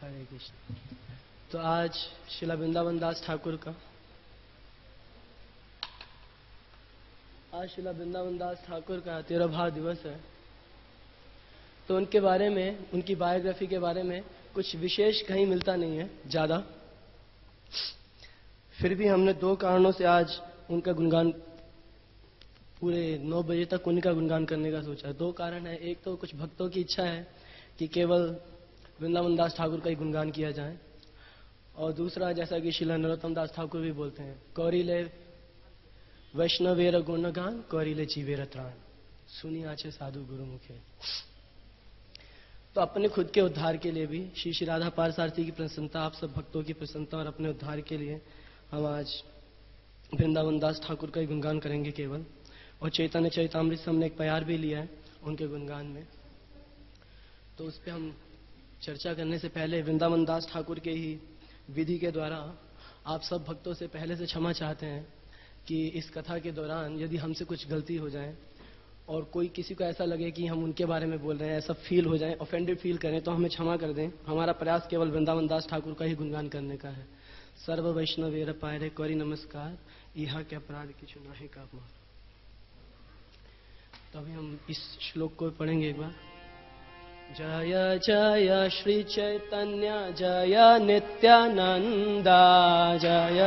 हरे कृष्ण। तो आज श्रीला वृंदावन दास ठाकुर का तिरुभाव दिवस है। तो उनके बारे में, उनकी बायोग्राफी के बारे में कुछ विशेष कहीं मिलता नहीं है ज़्यादा। फिर भी हमने दो कारणों से आज उनका गुणगान पूरे 9 बजे तक उनका गुणगान करने का सोचा। दो कारण है। एक तो कुछ भक्तों की इच्छा है कि केवल वृंदावन दास ठाकुर का ही गुणगान किया जाए, और दूसरा जैसा कि श्रीला नरोत्तम दास ठाकुर भी बोलते हैं, कौरिले वैष्णवेर गुणगान कौरिले जीवेर त्राण, सुनी आचे साधु गुरु मुखे। तो अपने खुद के उद्धार के लिए भी, श्री श्री राधा पारसारथी की प्रसन्नता, आप सब भक्तों की प्रसन्नता और अपने उद्धार के लिए हम आज वृंदावन दास ठाकुर का ही गुणगान करेंगे केवल। और चैतन्य चरितामृत से हमने एक प्यार भी लिया है उनके गुणगान में, तो उस पर हम चर्चा करने से पहले वृंदावन दास ठाकुर के ही विधि के द्वारा आप सब भक्तों से पहले से क्षमा चाहते हैं कि इस कथा के दौरान यदि हमसे कुछ गलती हो जाए और कोई किसी को ऐसा लगे कि हम उनके बारे में बोल रहे हैं, ऐसा फील हो जाए, ऑफेंडेड फील करें, तो हमें क्षमा कर दें। हमारा प्रयास केवल वृंदावन दास ठाकुर का ही गुणगान करने का है। सर्व वैष्णवेर पायरे कौरी नमस्कार, यहाँ के अपराध की चुनाहे का अपमान। तो अभी हम इस श्लोक को पढ़ेंगे एक बार। जय जय श्री चैतन्य जय नित्यानंदा, जय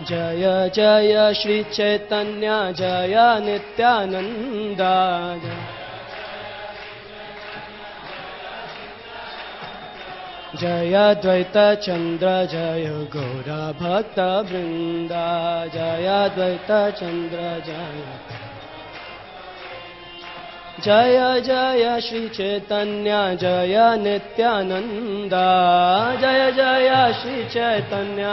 जय जय श्री चैतन्य जय नित्यानंदा, जय द्वैत चंद्र जय गौरा भक्त वृंदा, जय द्वैत चंद्र जय जय जय श्री चैतन्य जय नित्यानंदा, जय जय श्री चैतन्य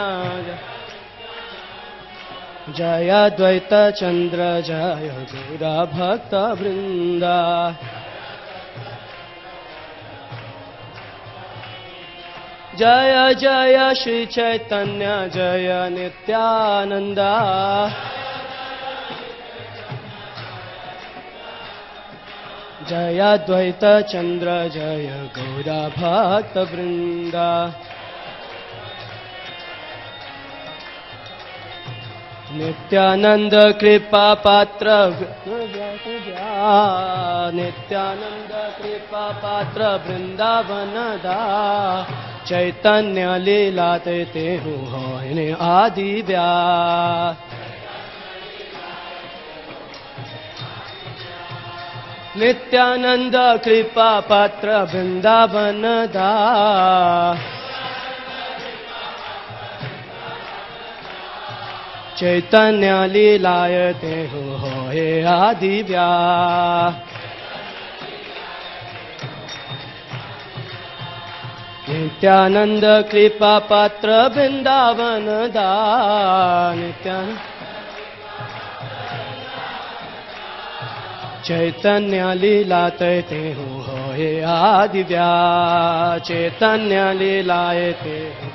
जय द्वैत चंद्र जय गौरा भक्त वृंदा, जय जय श्री चैतन्य जय नित्यानंदा, जय द्वैत चंद्र जय गौरा भक्त वृंदा। नित्यानंद कृपा पात्र नित्यानंद कृपा पात्र वृंदावन दा, चैतन्य लीला ते हो आदि व्यास। नित्यानंद कृपा पात्र वृंदावन दा, चैतन्य लीलायते हो आदि व्यास। नित्यानंद कृपा पात्र वृंदावन दा, नित्यानंद चैतन्य लीलाते हो आदि व्यास, चैतन्य लीलायते हो।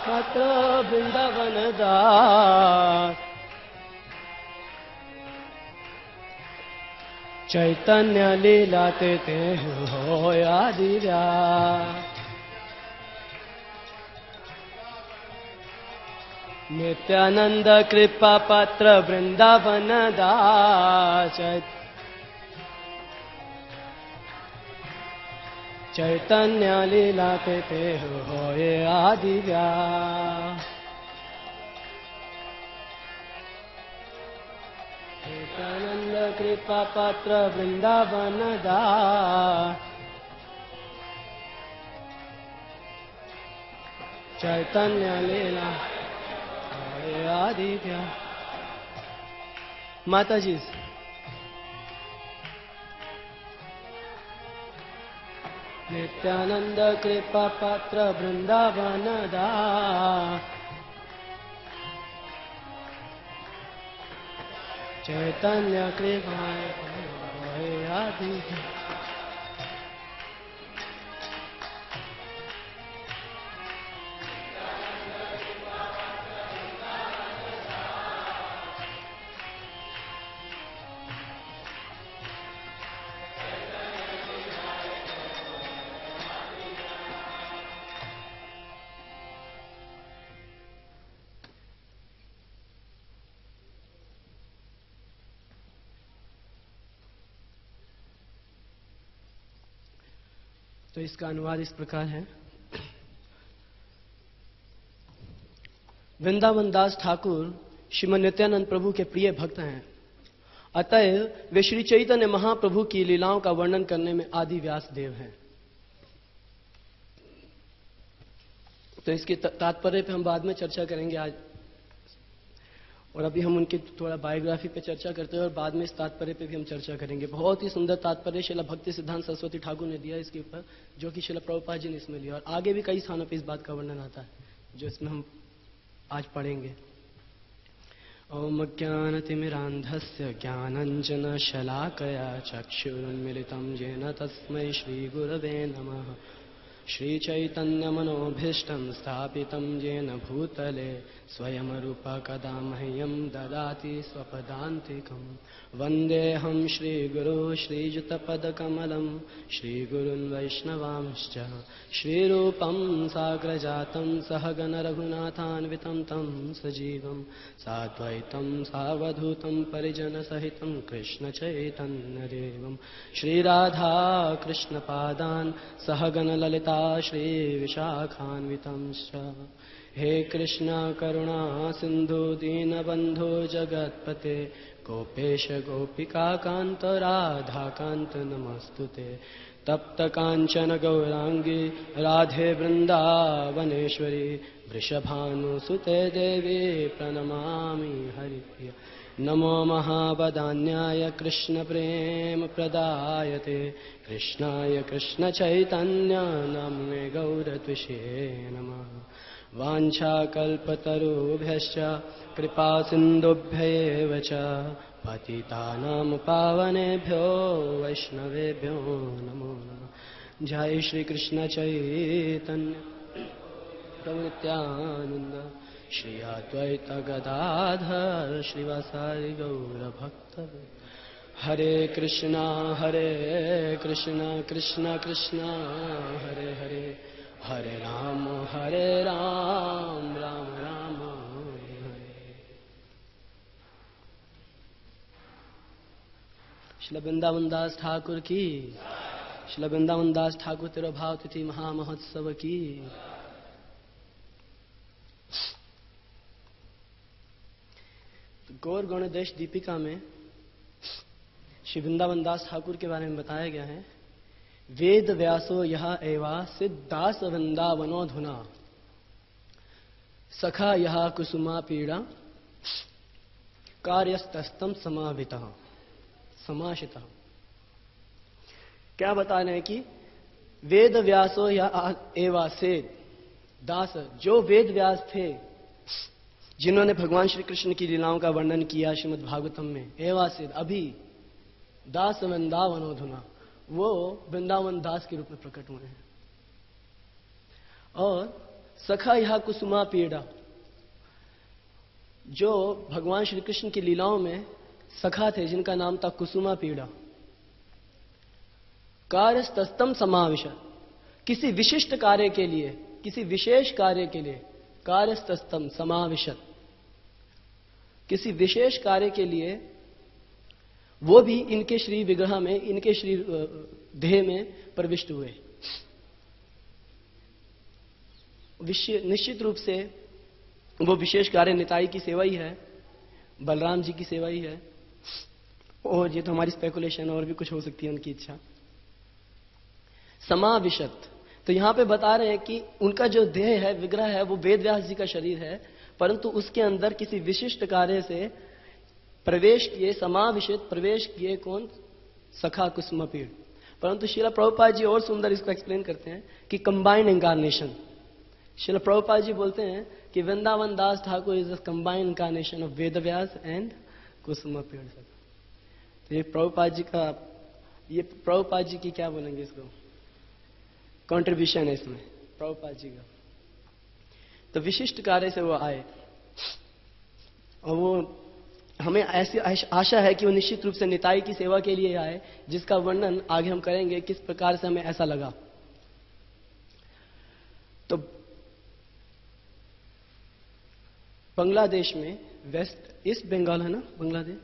पात्र वृंदावन दास, चैतन्य लीला ते हो आदि व्यास। नित्यानंद कृपा पात्र वृंदावन दास, चैतन्य लीला ते होए आदि व्यास। नित्यानंद कृपा पात्र वृंदावन दास, चैतन्य लीला आदि व्यास। माता जी नित्यानंद कृपा पात्र वृंदावन दास, चैतन्य कृपा आदि व्यास। तो इसका अनुवाद इस प्रकार है। वृंदावन दास ठाकुर श्रीमद नित्यानंद प्रभु के प्रिय भक्त हैं, अतएव वे श्री चैतन्य महाप्रभु की लीलाओं का वर्णन करने में आदि व्यास देव हैं। तो इसके तात्पर्य पे हम बाद में चर्चा करेंगे आज, और अभी हम उनकी थोड़ा बायोग्राफी पे चर्चा करते हैं और बाद में इस तात्पर्य पे भी हम चर्चा करेंगे। बहुत ही सुंदर तात्पर्य शिला भक्ति सिद्धांत सरस्वती ठाकुर ने दिया इसके ऊपर, जो कि शिला प्रभुपाद जी ने इसमें लिया, और आगे भी कई स्थानों पे इस बात का वर्णन आता है जो इसमें हम आज पढ़ेंगे। ओम ज्ञानतिमिरान्धस्य ज्ञानञ्जन शलाकया चक्षुरुन्मिलितं येन तस्मै श्रीगुरवे नमः। श्रीचैतन्यमनोभीष्टं स्थापितं येन भूतले स्वयं रूप कदा मह्यं ददाति स्वपदान्तिकं। वन्देऽहं श्रीगुरो श्रीयुतपदकमलं श्रीगुरुन् वैष्णवांश्च। श्रीरूपं साग्रजातं सहगण रघुनाथान्वितं तं सजीवं साद्वैतं सावधूतं परिजनसहितं कृष्णचैतन्यदेवं श्रीराधा कृष्णपादान् सहगण ललिता श्रीविशाखान्वितंश्च। हे कृष्ण करुणा सिंधु दीनबंधो जगत्पते गोपेश गोपिका कांत राधा कांत नमस्तुते। तप्त कांचन गौरांगी राधे वृंदावनेश्वरी वृषभानुसुते देवी प्रणमामि हरिप्रिया। नमो महावदान्याय कृष्ण प्रेम प्रदायते कृष्णाय कृष्ण चैतन्य नाम्ने गौरत्विषे नमः। वाञ्छाकल्पतरुभ्यश्च कृपा सिन्धुभ्यैव च पतितानां पावनेभ्यो वैष्णवेभ्यो नमो नमः। जय श्री कृष्ण चैतन्य प्रभु नित्यानंद श्री अद्वैत गदाधर श्रीवासादि गौर भक्त। हरे कृष्णा कृष्ण कृष्ण हरे हरे, हरे राम राम राम हरे। श्री वृंदावन दास ठाकुर की, श्री वृंदावन दास ठाकुर तिरुभाव तिथि महामहोत्सव की। गौर गणेश दीपिका में श्री वृंदावन दास ठाकुर के बारे में बताया गया है। वेद व्यासो यह एवा सिद्धास वृंदावनो धुना सखा यह कुसुमा पीड़ा कार्यस्तस्तम समाविता समाशिता। क्या बता रहे हैं कि वेद व्यासो यह एवा सेद दास, जो वेद व्यास थे जिन्होंने भगवान श्री कृष्ण की लीलाओं का वर्णन किया श्रीमद् भागवतम में, एवा सेद अभी दास वृंदावनोधुना, वो वृंदावन दास के रूप में प्रकट हुए हैं। और सखा यह कुसुमा पीड़ा, जो भगवान श्री कृष्ण की लीलाओं में सखा थे जिनका नाम था कुसुमा पीड़ा। कार्यस्तस्तम समाविशत, किसी विशिष्ट कार्य के लिए, किसी विशेष कार्य के लिए, कार्यस्तस्तम समाविशत, किसी विशेष कार्य के लिए वो भी इनके श्री विग्रह में, इनके श्री देह में प्रविष्ट हुए। निश्चित रूप से वो विशेष कार्य निताई की सेवा ही है, बलराम जी की सेवा ही है। और ये तो हमारी स्पेकुलेशन, और भी कुछ हो सकती है उनकी इच्छा। समाविशत, तो यहां पे बता रहे हैं कि उनका जो देह है, विग्रह है, वो वेद व्यास जी का शरीर है, परंतु उसके अंदर किसी विशिष्ट कार्य से प्रवेश किए, समाविशित प्रवेश किए कौन? सखा कुसुमपीड़। परंतु श्रील प्रभुपाद जी और सुंदर इसको एक्सप्लेन करते हैं कि कंबाइंड इंकारनेशन। श्रील प्रभुपाद जी बोलते हैं कि Vrindavan Das Thakur is a combined incarnation of Veda Vyasa and Kusumapida. तो ये प्रभुपाद जी का, ये प्रभुपाद जी की क्या बोलेंगे इसको, कंट्रीब्यूशन है इसमें प्रभुपाद जी का। तो विशिष्ट कार्य से वो आए, और वो हमें ऐसी आशा है कि वो निश्चित रूप से निताई की सेवा के लिए आए, जिसका वर्णन आगे हम करेंगे किस प्रकार से हमें ऐसा लगा। तो बांग्लादेश में, वेस्ट ईस्ट बंगाल है ना बांग्लादेश,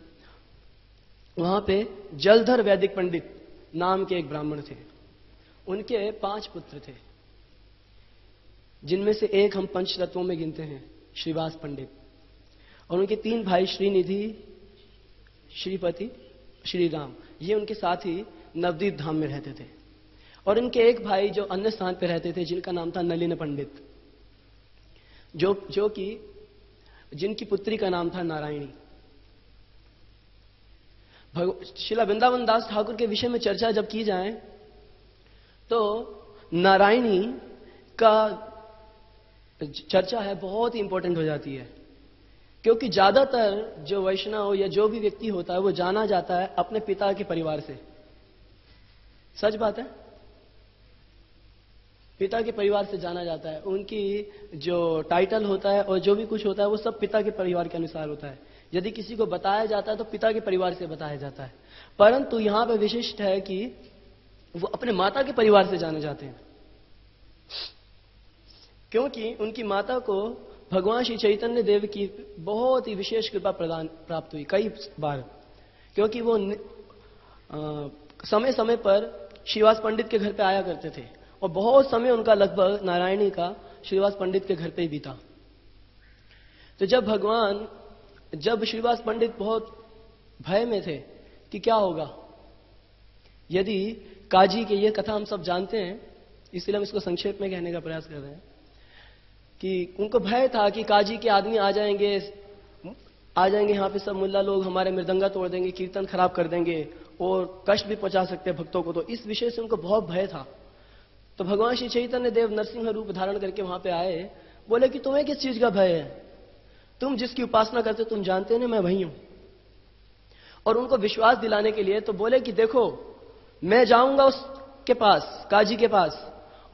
वहां पे जलधर वैदिक पंडित नाम के एक ब्राह्मण थे। उनके 5 पुत्र थे, जिनमें से एक हम पंचरत्नों में गिनते हैं, श्रीवास पंडित, और उनके 3 भाई श्रीनिधि, श्रीपति, श्री राम, ये उनके साथ ही नवदीप धाम में रहते थे। और इनके एक भाई जो अन्य स्थान पर रहते थे, जिनका नाम था नलिन पंडित, जो कि जिनकी पुत्री का नाम था नारायणी। श्रीला वृंदावन दास ठाकुर के विषय में चर्चा जब की जाए तो नारायणी का चर्चा है बहुत ही इंपॉर्टेंट हो जाती है, क्योंकि ज्यादातर जो वैष्णव या जो भी व्यक्ति होता है वो जाना जाता है अपने पिता के परिवार से। सच बात है, पिता के परिवार से जाना जाता है। उनकी जो टाइटल होता है और जो भी कुछ होता है वो सब पिता के परिवार के अनुसार होता है। यदि किसी को बताया जाता है तो पिता के परिवार से बताया जाता है। परंतु यहां पर विशिष्ट है कि वो अपने माता के परिवार से जाने जाते हैं, क्योंकि उनकी माता को भगवान श्री चैतन्य देव की बहुत ही विशेष कृपा प्राप्त हुई कई बार, क्योंकि वो समय समय पर श्रीवास पंडित के घर पे आया करते थे, और बहुत समय उनका लगभग नारायणी का श्रीवास पंडित के घर पे ही बीता। तो जब श्रीवास पंडित बहुत भय में थे कि क्या होगा यदि काजी के, ये कथा हम सब जानते हैं इसलिए हम इसको संक्षेप में कहने का प्रयास कर रहे हैं, कि उनको भय था कि काजी के आदमी आ जाएंगे यहाँ पे, सब मुल्ला लोग हमारे मृदंगा तोड़ देंगे, कीर्तन खराब कर देंगे और कष्ट भी पहुंचा सकते हैं भक्तों को। तो इस विषय से उनको बहुत भय था। तो भगवान श्री चैतन्य देव नरसिंह रूप धारण करके वहां पे आए, बोले कि तुम्हें किस चीज का भय है, तुम जिसकी उपासना करते तुम जानते हो ना मैं वही हूं। और उनको विश्वास दिलाने के लिए तो बोले कि देखो मैं जाऊंगा उसके पास, काजी के पास,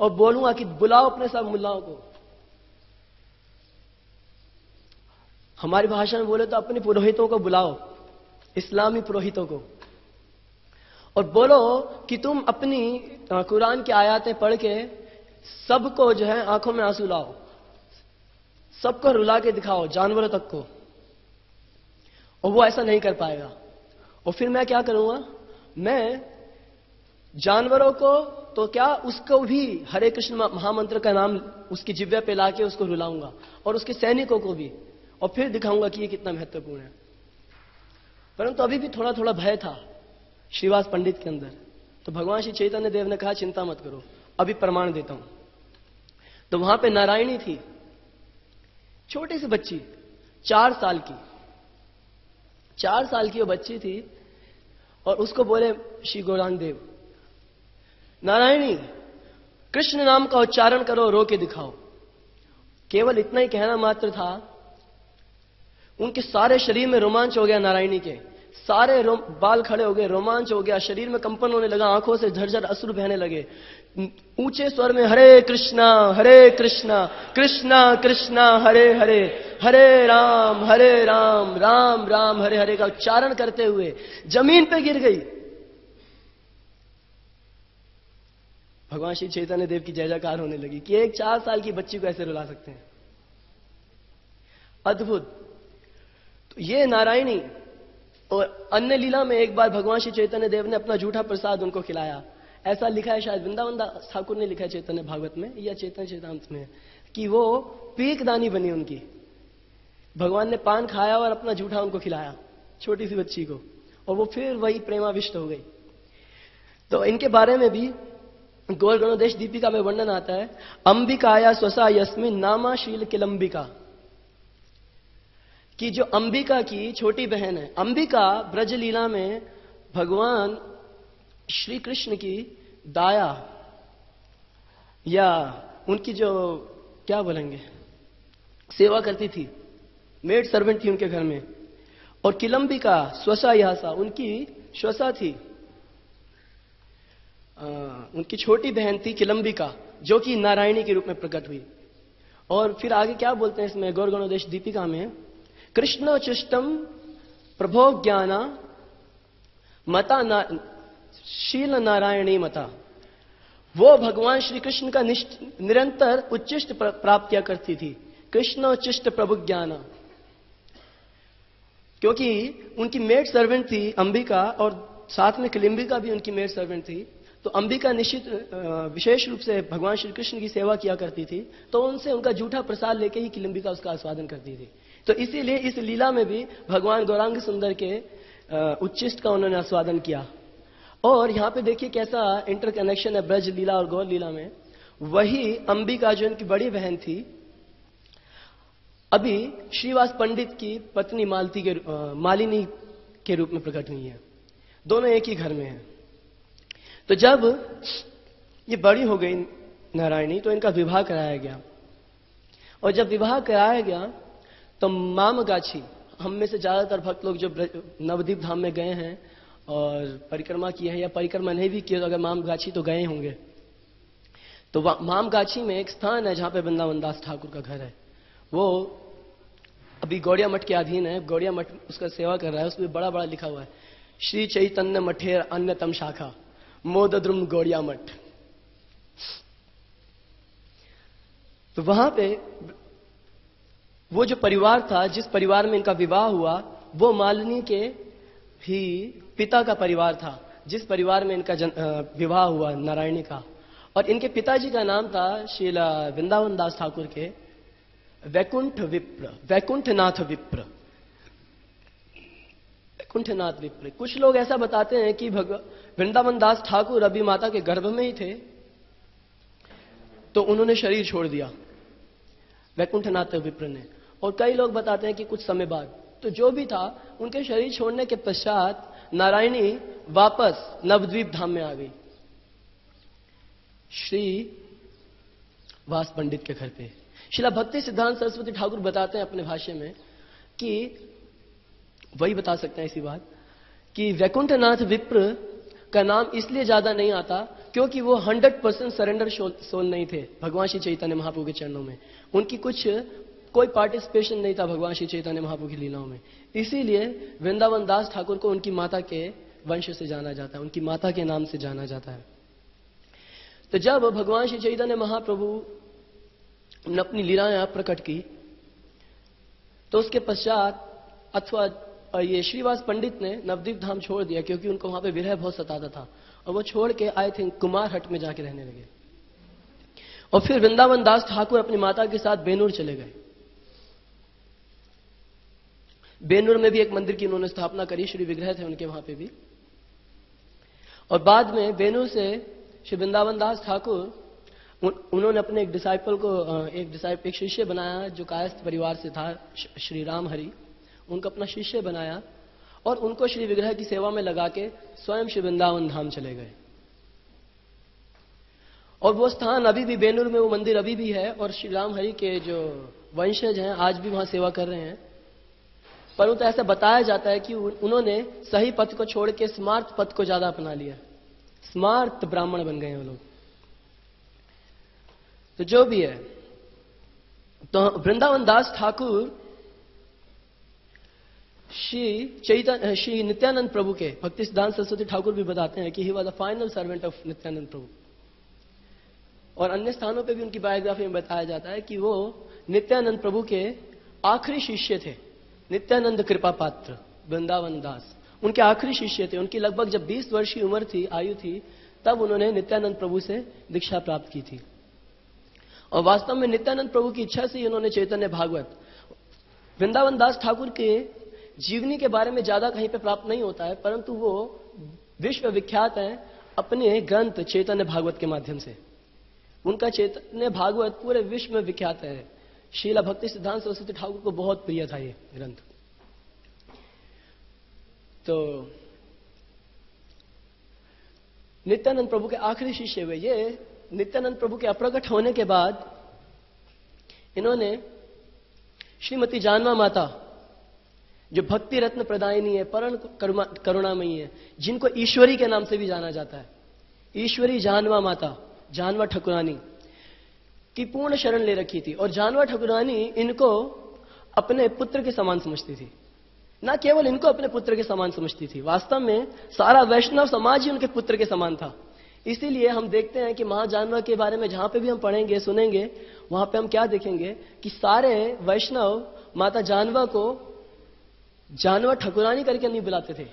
और बोलूंगा कि बुलाओ अपने सब मुल्लाओं को। हमारी भाषा में बोले तो अपने पुरोहितों को बुलाओ, इस्लामी पुरोहितों को, और बोलो कि तुम अपनी कुरान की आयतें पढ़ के सबको जो है आंखों में आंसू लाओ, सबको रुला के दिखाओ, जानवरों तक को। और वो ऐसा नहीं कर पाएगा। और फिर मैं क्या करूंगा, मैं जानवरों को तो क्या, उसको भी हरे कृष्ण महामंत्र का नाम उसकी जिह्वा पे लाके उसको रुलाऊंगा, और उसके सैनिकों को भी, और फिर दिखाऊंगा कि ये कितना महत्वपूर्ण है। परंतु अभी भी थोड़ा थोड़ा भय था श्रीवास पंडित के अंदर। तो भगवान श्री चैतन्य देव ने कहा चिंता मत करो, अभी प्रमाण देता हूं। तो वहां पे नारायणी थी, छोटी सी बच्ची, 4 साल की, 4 साल की वो बच्ची थी, और उसको बोले श्री गौरांग देव, नारायणी कृष्ण नाम का उच्चारण करो, रो के दिखाओ। केवल इतना ही कहना मात्र था, उनके सारे शरीर में रोमांच हो गया, नारायणी के सारे बाल खड़े हो गए, रोमांच हो गया, शरीर में कंपन होने लगा, आंखों से झरझर अश्रु बहने लगे। ऊंचे स्वर में हरे कृष्णा कृष्णा कृष्णा हरे हरे, हरे राम राम राम हरे हरे का उच्चारण करते हुए जमीन पे गिर गई। भगवान श्री चैतन्य देव की जय जयकार होने लगी कि एक 4 साल की बच्ची को ऐसे रुला सकते हैं। अद्भुत। तो ये नारायणी, और अन्य लीला में एक बार भगवान श्री चैतन्य देव ने अपना झूठा प्रसाद उनको खिलाया। ऐसा लिखा है, शायद वृंदावन दास ठाकुर ने लिखा है चैतन्य भागवत में या चैतन्य चैतामृत में, कि वो पीकदानी बनी उनकी। भगवान ने पान खाया और अपना झूठा उनको खिलाया, छोटी सी बच्ची को, और वो फिर वही प्रेमाविष्ट हो गई। तो इनके बारे में भी गौर गणोदेश दीपिका में वर्णन आता है, अंबिकाया स्वसा यस्मिन नामा शील किलंबिका, कि जो अंबिका की छोटी बहन है, अंबिका ब्रज लीला में भगवान श्री कृष्ण की दाया या उनकी जो क्या बोलेंगे सेवा करती थी, मेड सर्वेंट थी उनके घर में। और किलंबिका स्वसा यासा उनकी श्वसा थी, उनकी छोटी बहन थी किलंबिका, जो कि नारायणी के रूप में प्रकट हुई। और फिर आगे क्या बोलते हैं इसमें गौर गणोदेश दीपिका में, कृष्ण चिष्टम प्रभो ज्ञाना मता शील नारायणी मता, वो भगवान श्री कृष्ण का निरंतर उच्चिष्ट प्राप्त किया करती थी, कृष्ण उच्चिष्ट प्रभु ज्ञान, क्योंकि उनकी मेड सर्वेंट थी अंबिका और साथ में किलंबिका भी उनकी मेड सर्वेंट थी। तो अंबिका निश्चित विशेष रूप से भगवान श्री कृष्ण की सेवा किया करती थी, तो उनसे उनका जूठा प्रसाद लेके ही किलंबिका उसका आस्वादन करती थी। तो इसीलिए इस लीला में भी भगवान गौरांग सुंदर के उच्चिष्ट का उन्होंने आस्वादन किया। और यहां पे देखिए कैसा इंटरकनेक्शन है ब्रज लीला और गौर लीला में। वही अंबिका जो उनकी बड़ी बहन थी, अभी श्रीवास पंडित की पत्नी मालिनी के रूप में प्रकट हुई है, दोनों एक ही घर में हैं। तो जब ये बड़ी हो गई नारायणी, तो इनका विवाह कराया गया। और जब विवाह कराया गया तो मामगाछी, हम में से ज्यादातर भक्त लोग जो नवद्वीप धाम में गए हैं और परिक्रमा की है या परिक्रमा नहीं भी किए तो अगर मामगाछी तो गए होंगे। तो मामगाछी में एक स्थान है जहां पे वृंदावन दास ठाकुर का घर है, वो अभी गौड़िया मठ के अधीन है। गौड़िया मठ उसका सेवा कर रहा है, उसमें बड़ा बड़ा लिखा हुआ है, श्री चैतन्य मठेर अन्यतम शाखा मोदद्रुम गौड़िया मठ। तो वहां पे वो जो परिवार था, जिस परिवार में इनका विवाह हुआ, वो मालिनी के भी पिता का परिवार था, जिस परिवार में इनका विवाह हुआ नारायणी का। और इनके पिताजी का नाम था श्रीला वृंदावन दास ठाकुर के वैकुंठनाथ विप्र। वैकुंठनाथ विप्र। कुछ लोग ऐसा बताते हैं कि वृंदावन दास ठाकुर अभी माता के गर्भ में ही थे, तो उन्होंने शरीर छोड़ दिया वैकुंठनाथ विप्र ने। और कई लोग बताते हैं कि कुछ समय बाद। तो जो भी था, उनके शरीर छोड़ने के पश्चात नारायणी वापस नवद्वीप धाम में आ गई, श्री वास पंडित के घर पे। श्रीला भक्ति सिद्धांत सरस्वती ठाकुर बताते हैं अपने भाष्य में कि वही बता सकते हैं इसी बात कि वैकुंठनाथ विप्र का नाम इसलिए ज्यादा नहीं आता क्योंकि वो 100% सरेंडर सोल नहीं थे भगवान श्री चैतन्य महाप्रभु के चरणों में। उनकी कोई पार्टिसिपेशन नहीं था भगवान श्री चैतन्य महाप्रभु की लीलाओं में। इसीलिए वृंदावन दास ठाकुर को उनकी माता के वंश से जाना जाता है, उनकी माता के नाम से जाना जाता है। तो जब भगवान श्री चैतन्य महाप्रभु ने अपनी लीलाएं प्रकट की, तो उसके पश्चात अथवा ये श्रीवास पंडित ने नवद्वीप धाम छोड़ दिया क्योंकि उनको वहां पे विरह बहुत सताता था, और वो छोड़ के आई थिंक कुमार हट में जाके रहने लगे। और फिर वृंदावन दास ठाकुर अपनी माता के साथ बेनूर चले गए। बेनूर में भी एक मंदिर की उन्होंने स्थापना करी, श्री विग्रह थे उनके वहां पे भी। और बाद में बेनूर से श्री वृंदावन दास ठाकुर उन्होंने अपने एक शिष्य बनाया जो कायस्थ परिवार से था, श्री राम हरि। उनको अपना शिष्य बनाया और उनको श्री विग्रह की सेवा में लगा के स्वयं श्री वृंदावन धाम चले गए। और वो स्थान अभी भी बेनूर में, वो मंदिर अभी भी है, और श्री राम हरि के जो वंशज हैं आज भी वहां सेवा कर रहे हैं। परंतु ऐसा बताया जाता है कि उन्होंने सही पथ को छोड़ के स्मार्त पथ को ज्यादा अपना लिया, स्मार्त ब्राह्मण बन गए वो लोग। तो जो भी है, तो वृंदावन दास ठाकुर श्री नित्यानंद प्रभु के, भक्ति सिद्धांत सरस्वती ठाकुर भी बताते हैं कि he was the final servant of Nityananda Prabhu. और अन्य स्थानों पे भी उनकी बायोग्राफी में बताया जाता है कि वो नित्यानंद प्रभु के आखिरी शिष्य थे। नित्यानंद कृपा पात्र वृंदावन दास उनके आखिरी शिष्य थे। उनकी लगभग जब 20 वर्ष की उम्र थी, आयु थी, तब उन्होंने नित्यानंद प्रभु से दीक्षा प्राप्त की थी। और वास्तव में नित्यानंद प्रभु की इच्छा से ही उन्होंने चैतन्य भागवत, वृंदावन दास ठाकुर के जीवनी के बारे में ज्यादा कहीं पे प्राप्त नहीं होता है, परंतु वो विश्व विख्यात है अपने ग्रंथ चैतन्य भागवत के माध्यम से। उनका चैतन्य भागवत पूरे विश्व में विख्यात है। श्रीला भक्ति सिद्धांत सरस्वती ठाकुर को बहुत प्रिय था ये ग्रंथ। तो नित्यानंद प्रभु के आखिरी शिष्य हुए। ये नित्यानंद प्रभु के अप्रकट होने के बाद इन्होंने श्रीमती जानवा माता, जो भक्ति रत्न प्रदायिनी है, परम करुणामयी है, जिनको ईश्वरी के नाम से भी जाना जाता है, ईश्वरी जानवा माता, जानवा ठाकुरानी की पूर्ण शरण ले रखी थी। और जानवा ठाकुरानी इनको अपने पुत्र के समान समझती थी। ना केवल इनको अपने पुत्र के समान समझती थी, वास्तव में सारा वैष्णव समाज ही उनके पुत्र के समान था। इसीलिए हम देखते हैं कि महाजानवा के बारे में जहां पे भी हम पढ़ेंगे, सुनेंगे, वहां पे हम क्या देखेंगे कि सारे वैष्णव माता जानवा को जानवा ठाकुरानी करके नहीं बुलाते थे,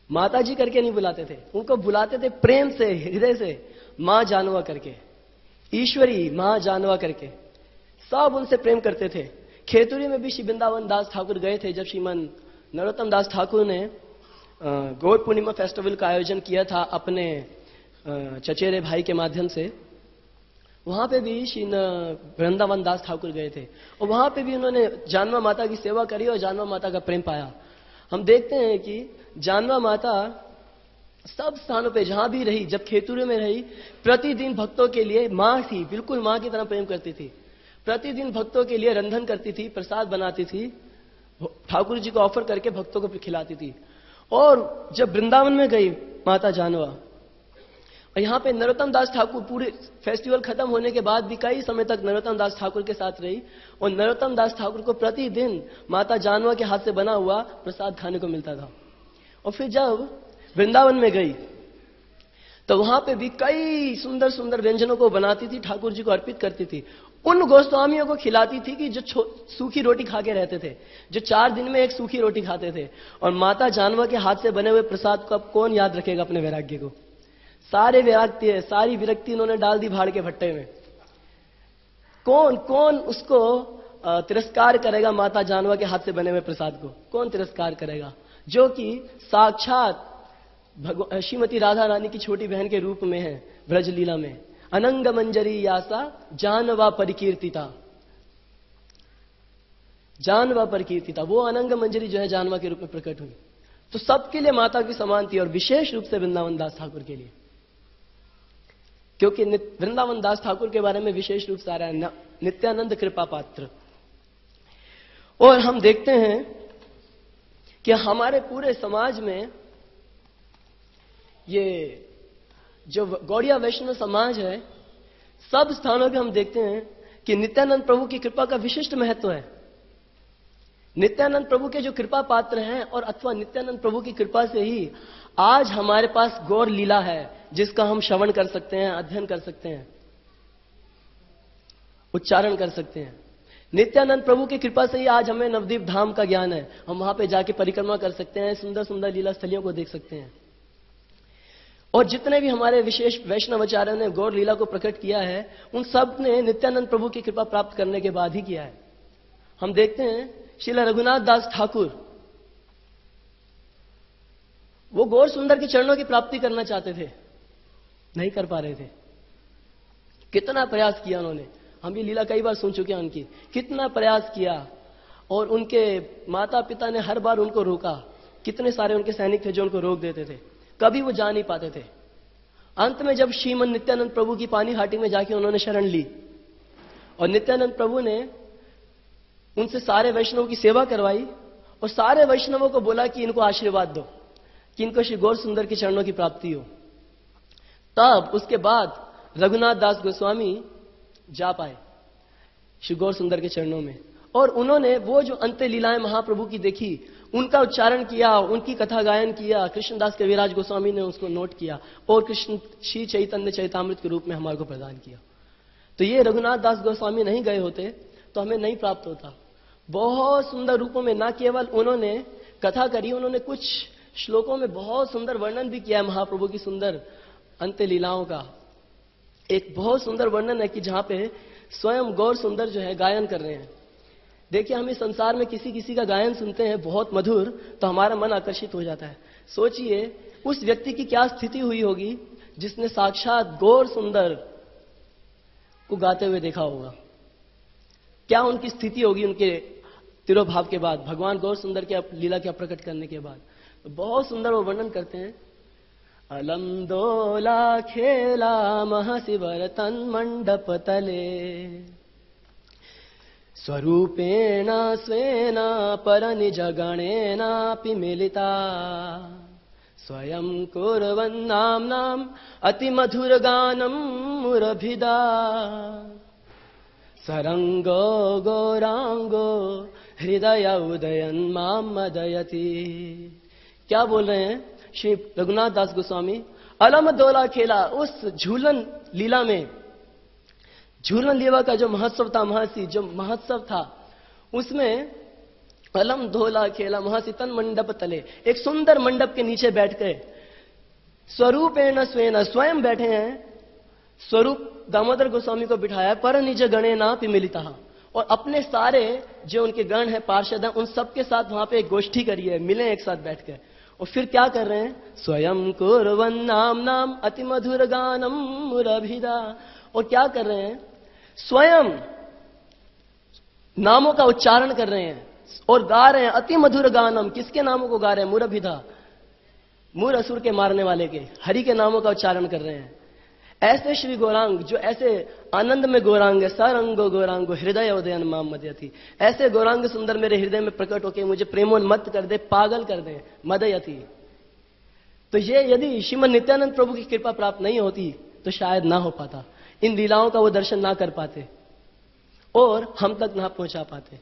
माता जी करके नहीं बुलाते थे, उनको बुलाते थे प्रेम से, हृदय से, मां जानवा करके, ईश्वरी मां जानवा करके। सब उनसे प्रेम करते थे। खेतुरी में भी श्री वृंदावन दास ठाकुर गए थे जब श्रीमान नरोत्तम दास ठाकुर ने गौर पूर्णिमा फेस्टिवल का आयोजन किया था अपने चचेरे भाई के माध्यम से। वहां पे भी श्री वृंदावन दास ठाकुर गए थे और वहां पे भी उन्होंने जानवा माता की सेवा करी और जानवा माता का प्रेम पाया। हम देखते हैं कि जानवा माता सब स्थानों पे जहां भी रही, जब खेतुरे में रही, प्रतिदिन भक्तों के लिए मां थी, बिल्कुल मां की तरह प्रेम करती थी। प्रतिदिन भक्तों के लिए रंधन करती थी, प्रसाद बनाती थी, ठाकुर जी को ऑफर करके भक्तों को खिलाती थी। और जब वृंदावन में गई माता जानवा, और यहां पे नरोत्तम दास ठाकुर पूरे फेस्टिवल खत्म होने के बाद भी कई समय तक नरोत्तम दास ठाकुर के साथ रही और नरोत्तम दास ठाकुर को प्रतिदिन माता जानवा के हाथ से बना हुआ प्रसाद खाने को मिलता था। और फिर जब वृंदावन में गई तो वहां पे भी कई सुंदर सुंदर व्यंजनों को बनाती थी, ठाकुर जी को अर्पित करती थी। उन गोस्वामियों को खिलाती थी कि जो सूखी रोटी खा के रहते थे, जो 4 दिन में एक सूखी रोटी खाते थे। और माता जानवा के हाथ से बने हुए प्रसाद को अब कौन याद रखेगा अपने वैराग्य को? सारी विरक्ति उन्होंने डाल दी भाड़ के भट्टे में। कौन उसको तिरस्कार करेगा? माता जानवा के हाथ से बने हुए प्रसाद को कौन तिरस्कार करेगा? जो कि साक्षात श्रीमती राधा रानी की छोटी बहन के रूप में है ब्रज लीला में। अनंग मंजरी यासा जानवा परिकीर्तिता, जानवा परिकीर्तिता, वो अनंग मंजरी जो है जानवा के रूप में प्रकट हुई। तो सबके लिए माता की समान थी और विशेष रूप से वृंदावन दास ठाकुर के लिए, क्योंकि वृंदावन दास ठाकुर के बारे में विशेष रूप से आ रहा है नित्यानंद कृपा पात्र। और हम देखते हैं कि हमारे पूरे समाज में ये जो गौड़िया वैष्णव समाज है, सब स्थानों पे हम देखते हैं कि नित्यानंद प्रभु की कृपा का विशिष्ट महत्व है। नित्यानंद प्रभु के जो कृपा पात्र हैं और अथवा नित्यानंद प्रभु की कृपा से ही आज हमारे पास गौर लीला है, जिसका हम श्रवण कर सकते हैं, अध्ययन कर सकते हैं, उच्चारण कर सकते हैं। नित्यानंद प्रभु की कृपा से ही आज हमें नवदीप धाम का ज्ञान है। हम वहां पे जाके परिक्रमा कर सकते हैं, सुंदर सुंदर लीला स्थलियों को देख सकते हैं। और जितने भी हमारे विशेष वैष्णवाचार्यों ने गौर लीला को प्रकट किया है, उन सब ने नित्यानंद प्रभु की कृपा प्राप्त करने के बाद ही किया है। हम देखते हैं श्रीला रघुनाथ दास ठाकुर, वो गौर सुंदर के चरणों की प्राप्ति करना चाहते थे, नहीं कर पा रहे थे। कितना प्रयास किया उन्होंने, हम भी लीला कई बार सुन चुके हैं उनकी, कितना प्रयास किया। और उनके माता पिता ने हर बार उनको रोका। कितने सारे उनके सैनिक थे जो उनको रोक देते थे, कभी वो जा नहीं पाते थे। अंत में जब श्रीमन नित्यानंद प्रभु की पानी घाटी में जाके उन्होंने शरण ली और नित्यानंद प्रभु ने उनसे सारे वैष्णवों की सेवा करवाई और सारे वैष्णवों को बोला कि इनको आशीर्वाद दो कि इनको श्री गौर सुंदर के चरणों की प्राप्ति हो, तब उसके बाद रघुनाथ दास गोस्वामी जा पाए श्री गौर सुंदर के चरणों में। और उन्होंने वो जो अंत्य लीलाएं महाप्रभु की देखी, उनका उच्चारण किया, उनकी कथा गायन किया। कृष्णदास कविराज गोस्वामी ने उसको नोट किया और कृष्ण श्री चैतन्य चैतामृत के रूप में हमारे को प्रदान किया। तो ये रघुनाथ दास गोस्वामी नहीं गए होते तो हमें नहीं प्राप्त होता। बहुत सुंदर रूपों में ना केवल उन्होंने कथा करी, उन्होंने कुछ श्लोकों में बहुत सुंदर वर्णन भी किया है महाप्रभु की सुंदर अंत्य लीलाओं का। एक बहुत सुंदर वर्णन है कि जहां पे स्वयं गौर सुंदर जो है गायन कर रहे हैं, देखिए, हम इस संसार में किसी किसी का गायन सुनते हैं बहुत मधुर, तो हमारा मन आकर्षित हो जाता है। सोचिए उस व्यक्ति की क्या स्थिति हुई होगी जिसने साक्षात गौर सुंदर को गाते हुए देखा होगा। क्या उनकी स्थिति होगी उनके तिरोभाव के बाद, भगवान गौर सुंदर के लीला के प्रकट करने के बाद। तो बहुत सुंदर वो वर्णन करते हैं। अलम दोला खेला महशिवर तन मंडप तले, स्वरूपेण स्वेन परनिज गणेनापि मिलिता, स्वयं कुर्वन्नाम्नाम् अतिमधुर गानं मुरभिदा, सरंगो गौरांगो हृदय उदयन माम मदयति। क्या बोल रहे हैं श्री रघुनाथ दास गोस्वामी? अलम दोला खेला, उस झूलन लीला में, झूलन लीला का जो महोत्सव था, महर्षि जो महोत्सव था, उसमें अलम दोला खेला महर्षि तन मंडप तले, एक सुंदर मंडप के नीचे बैठ गए। स्वरूपेण स्वेन, स्वयं बैठे हैं, स्वरूप दामोदर गोस्वामी को बिठाया, पर निज गणे ना पिमिलिता, और अपने सारे जो उनके गण हैं, पार्षद हैं, उन सबके साथ वहां पे एक गोष्ठी करी है, मिले एक साथ बैठ के। और फिर क्या कर रहे हैं? स्वयं कुर्वन्नाम नाम अति मधुर गानम मुरभिदा, और क्या कर रहे हैं? स्वयं नामों का उच्चारण कर रहे हैं और गा रहे हैं अति मधुर गानम। किसके नामों को गा रहे हैं? मुरभिदा, मुर असुर के मारने वाले के, हरि के नामों का उच्चारण कर रहे हैं। ऐसे श्री गौरांग जो ऐसे आनंद में गौरांग है, सरंगो गौरांगो हृदय उदयन माम मदयति, ऐसे गौरांग सुंदर मेरे हृदय में प्रकट होकर मुझे प्रेमोन्मत्त कर दे, पागल कर दे, मदयति। तो ये यदि श्रीमद नित्यानंद प्रभु की कृपा प्राप्त नहीं होती तो शायद ना हो पाता, इन लीलाओं का वो दर्शन ना कर पाते और हम तक ना पहुंचा पाते।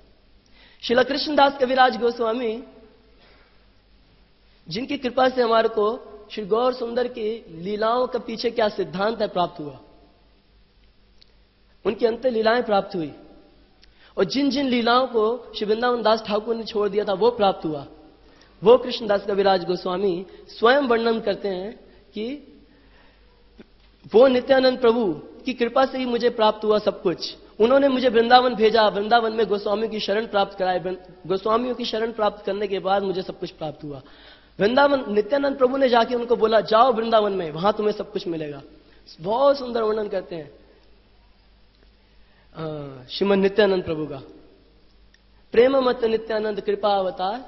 श्रील कृष्णदास कविराज गोस्वामी, जिनकी कृपा से हमारे को श्री गौर सुंदर की लीलाओं के पीछे क्या सिद्धांत है प्राप्त हुआ, उनकी अंत लीलाएं प्राप्त हुई, और जिन जिन लीलाओं को श्री वृंदावन दास ठाकुर ने छोड़ दिया था वो प्राप्त हुआ, वो कृष्णदास कविराज गोस्वामी स्वयं वर्णन करते हैं कि वो नित्यानंद प्रभु की कृपा से ही मुझे प्राप्त हुआ सब कुछ। उन्होंने मुझे वृंदावन भेजा, वृंदावन में गोस्वामियों की शरण प्राप्त कराए, गोस्वामियों की शरण प्राप्त करने के बाद मुझे सब कुछ प्राप्त हुआ। वृंदावन नित्यानंद प्रभु ने जाके उनको बोला, जाओ वृंदावन में, वहां तुम्हें सब कुछ मिलेगा। बहुत सुंदर वर्णन करते हैं श्रीमद नित्यानंद प्रभु का। प्रेम मत नित्यानंद कृपा अवतार,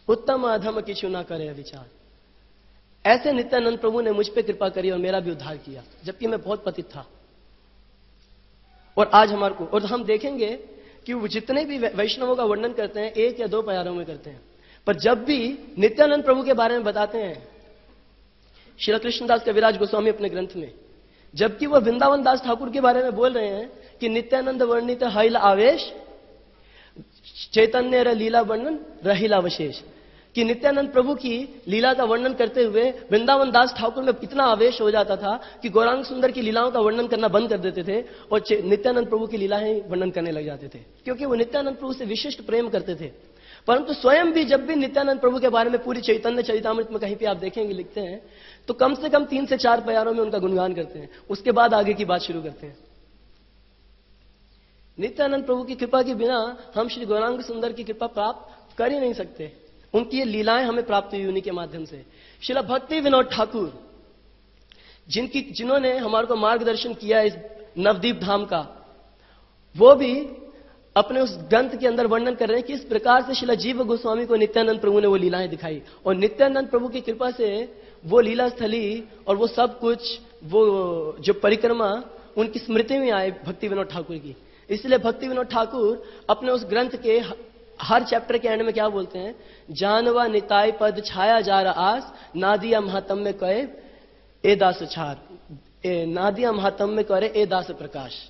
उत्तम अधम किछु ना करे विचार। ऐसे नित्यानंद प्रभु ने मुझ पे कृपा करी और मेरा भी उद्धार किया, जबकि मैं बहुत पतित था। और आज हमारे को, और हम देखेंगे कि वो जितने भी वैष्णवों का वर्णन करते हैं एक या दो प्यारों में करते हैं, पर जब भी नित्यानंद प्रभु के बारे में बताते हैं श्री कृष्णदास कविराज गोस्वामी अपने ग्रंथ में, जबकि वह वृंदावन दास ठाकुर के बारे में बोल रहे हैं कि नित्यानंद वर्णित हैल आवेश, चैतन्य लीला वर्णन रहिला विशेष, कि नित्यानंद प्रभु की लीला का वर्णन करते हुए वृंदावन दास ठाकुर में इतना आवेश हो जाता था कि गौरांग सुंदर की लीलाओं का वर्णन करना बंद कर देते थे और नित्यानंद प्रभु की लीलाएं वर्णन करने लग जाते थे, क्योंकि वो नित्यानंद प्रभु से विशिष्ट प्रेम करते थे। परंतु स्वयं भी जब भी नित्यानंद प्रभु के बारे में पूरी चैतन्य चरितामृत में कहीं पे आप देखेंगे लिखते हैं, तो कम से कम 3 से 4 प्यारों में उनका गुणगान करते हैं, उसके बाद आगे की बात शुरू करते हैं। नित्यानंद प्रभु की कृपा के बिना हम श्री गौरांग सुंदर की कृपा प्राप्त कर ही नहीं सकते। उनकी ये लीलाएं हमें प्राप्त हुई उन्हीं के माध्यम से। श्रील भक्ति विनोद ठाकुर, जिन्होंने हमारे को मार्गदर्शन किया इस नवदीप धाम का, वो भी अपने उस ग्रंथ के अंदर वर्णन कर रहे हैं कि इस प्रकार से श्रील जीव गोस्वामी को नित्यानंद प्रभु ने वो लीलाएं दिखाई, और नित्यानंद प्रभु की कृपा से वो लीला स्थली और वो सब कुछ, वो जो परिक्रमा उनकी स्मृति में आए भक्ति विनोद ठाकुर की। इसलिए भक्ति विनोद ठाकुर अपने उस ग्रंथ के हर चैप्टर के एंड में क्या बोलते हैं? जानवा निताय पद छाया जा रहा आस, नादिया महात्म में कहे ए दास छार, नादिया महात्म में करे ए दास प्रकाश।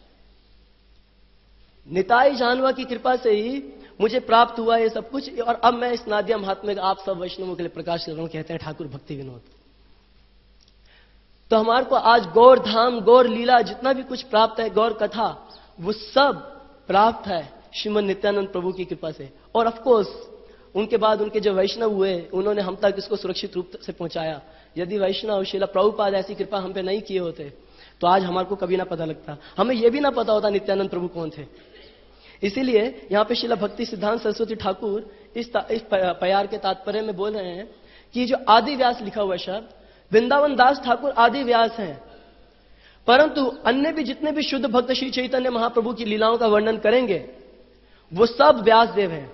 निताई जानवा की कृपा से ही मुझे प्राप्त हुआ ये सब कुछ, और अब मैं इस नादिया महात्म्य का आप सब वैष्णवों के लिए प्रकाश कर रहा हूं, कहते हैं ठाकुर भक्ति विनोद। तो हमारे को आज गौर धाम, गौर लीला, जितना भी कुछ प्राप्त है, गौर कथा, वो सब प्राप्त है श्रीमद नित्यानंद प्रभु की कृपा से। और ऑफ कोर्स उनके बाद उनके जो वैष्णव हुए, उन्होंने हम तक इसको सुरक्षित रूप से पहुंचाया। यदि वैष्णव श्रील प्रभुपाद ऐसी कृपा हम पे नहीं किए होते तो आज हमारे को कभी ना पता लगता, हमें यह भी ना पता होता नित्यानंद प्रभु कौन थे। इसीलिए यहां पे श्रीला भक्ति सिद्धांत सरस्वती ठाकुर इस प्यार के तात्पर्य में बोल रहे हैं कि जो आदि व्यास लिखा हुआ शब्द, वृंदावन दास ठाकुर आदि व्यास हैं, परंतु अन्य भी जितने भी शुद्ध भक्त श्री चैतन्य महाप्रभु की लीलाओं का वर्णन करेंगे वो सब व्यासदेव हैं।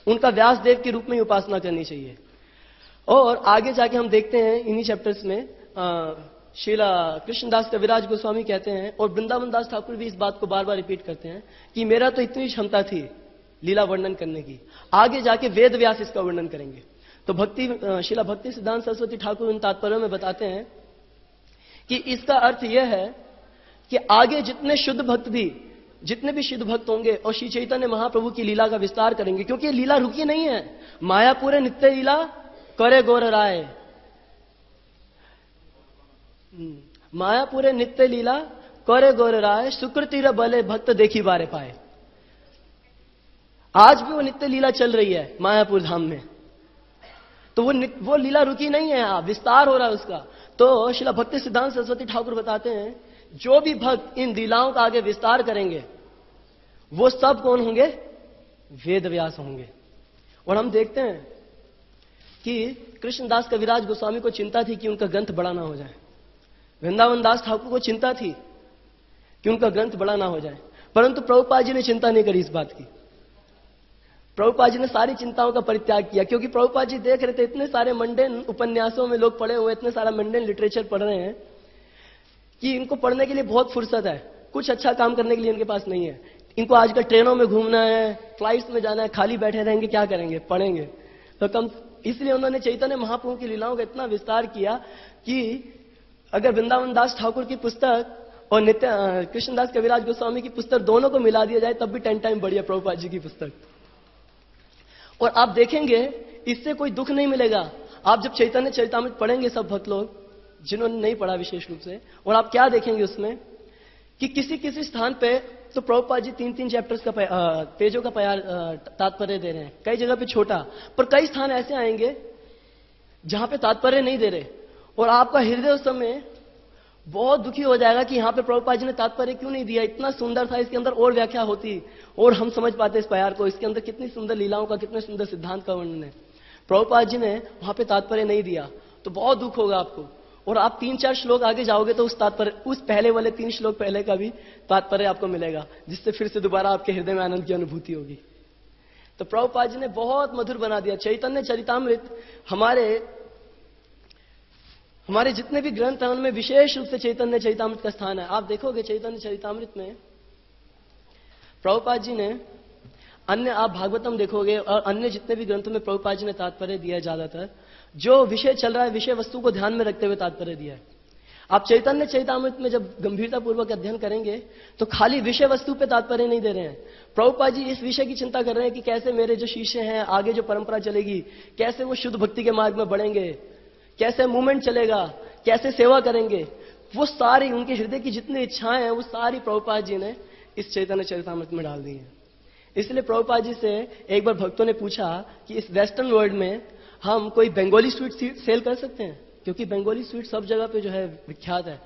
उनका व्यासदेव के रूप में ही उपासना करनी चाहिए। और आगे जाके हम देखते हैं इन्हीं चैप्टर्स में श्रीला कृष्णदास कविराज गोस्वामी कहते हैं, और वृंदावन दास ठाकुर भी इस बात को बार बार रिपीट करते हैं कि मेरा तो इतनी क्षमता थी लीला वर्णन करने की, आगे जाके वेद व्यास इसका वर्णन करेंगे। तो श्रीला भक्ति सिद्धांत सरस्वती ठाकुर उन तात्पर्यों में बताते हैं कि इसका अर्थ यह है कि आगे जितने शुद्ध भक्त भी, जितने भी शुद्ध भक्त होंगे और श्री चैतन्य महाप्रभु की लीला का विस्तार करेंगे, क्योंकि ये लीला रुकी नहीं है। मायापुरे नित्य लीला करे गोर राय, मायापुरे नित्य लीला करे गोर राय, सुकृतिर बले भक्त देखी बारे पाए। आज भी वो नित्य लीला चल रही है मायापुर धाम में, तो वो लीला रुकी नहीं है, विस्तार हो रहा है उसका। तो श्रीला भक्ति सिद्धांत सरस्वती ठाकुर बताते हैं जो भी भक्त इन लीलाओं का आगे विस्तार करेंगे वो सब कौन होंगे? वेद व्यास होंगे। और हम देखते हैं कि कृष्णदास कविराज गोस्वामी को चिंता थी कि उनका ग्रंथ बड़ा ना हो जाए, वृंदावन दास ठाकुर को चिंता थी कि उनका ग्रंथ बड़ा ना हो जाए, परंतु प्रभुपाद जी ने चिंता नहीं करी इस बात की। प्रभुपाद जी ने सारी चिंताओं का परित्याग किया, क्योंकि प्रभुपाद जी देख रहे थे इतने सारे मंडेन उपन्यासों में लोग पढ़े हुए, इतने सारा मंडेन लिटरेचर पढ़ रहे हैं कि इनको पढ़ने के लिए बहुत फुर्सत है, कुछ अच्छा काम करने के लिए इनके पास नहीं है। इनको आजकल ट्रेनों में घूमना है, फ्लाइट्स में जाना है, खाली बैठे रहेंगे, क्या करेंगे? पढ़ेंगे। तो कम इसलिए उन्होंने चैतन्य महाप्रभु की लीलाओं का इतना विस्तार किया कि अगर वृंदावन दास ठाकुर की पुस्तक और कृष्णदास कविराज गोस्वामी की पुस्तक दोनों को मिला दिया जाए तब भी 10 टाइम बढ़िया प्रभुपाद जी की पुस्तक। और आप देखेंगे इससे कोई दुख नहीं मिलेगा। आप जब चैतन्य चरितामृत पढ़ेंगे सब भक्त लोग जिन्होंने नहीं पढ़ा विशेष रूप से, और आप क्या देखेंगे उसमें कि किसी किसी स्थान पे तो प्रभुपाद जी 3-3 चैप्टर्स का पेजों का तात्पर्य दे रहे हैं, कई जगह पे छोटा, पर कई स्थान ऐसे आएंगे जहां पे तात्पर्य नहीं दे रहे, और आपका हृदय उस समय बहुत दुखी हो जाएगा कि यहां पे प्रभुपाद जी ने तात्पर्य क्यों नहीं दिया, इतना सुंदर था, इसके अंदर और व्याख्या होती और हम समझ पाते इस प्यार को, इसके अंदर कितनी सुंदर लीलाओं का, कितने सुंदर सिद्धांत का वर्णन है। प्रभुपाद जी ने वहां पे तात्पर्य नहीं दिया तो बहुत दुख होगा आपको, और आप 3-4 श्लोक आगे जाओगे तो उस पहले वाले 3 श्लोक पहले का भी तात्पर्य आपको मिलेगा, जिससे फिर से दोबारा आपके हृदय में आनंद की अनुभूति होगी। तो प्रभुपाद जी ने बहुत मधुर बना दिया। चैतन्य चरितामृत हमारे जितने भी ग्रंथ हैं उनमें विशेष रूप से चैतन्य चरितामृत का स्थान है। आप देखोगे चैतन्य चरितामृत में प्रभुपाद जी ने आप भागवतम देखोगे और अन्य जितने भी ग्रंथों में प्रभुपाद जी ने तात्पर्य दिया है, ज्यादातर जो विषय चल रहा है विषय वस्तु को ध्यान में रखते हुए तात्पर्य दिया है। आप चैतन्य चरितामृत में जब गंभीरता पूर्वक अध्ययन करेंगे तो खाली विषय वस्तु पे तात्पर्य नहीं दे रहे हैं। प्रभुपाद जी इस विषय की चिंता कर रहे हैं कि कैसे मेरे जो शिष्य हैं आगे जो परंपरा चलेगी, कैसे वो शुद्ध भक्ति के मार्ग में बढ़ेंगे, कैसे मूवमेंट चलेगा, कैसे सेवा करेंगे, वो सारी उनके हृदय की जितनी इच्छाएं हैं वो सारी प्रभुपाद जी ने इस चैतन्य चरितामृत में डाल दी है। इसलिए प्रभुपाद जी से एक बार भक्तों ने पूछा कि इस वेस्टर्न वर्ल्ड में हम कोई बंगाली स्वीट सेल कर सकते हैं, क्योंकि बंगाली स्वीट सब जगह पे जो है विख्यात है,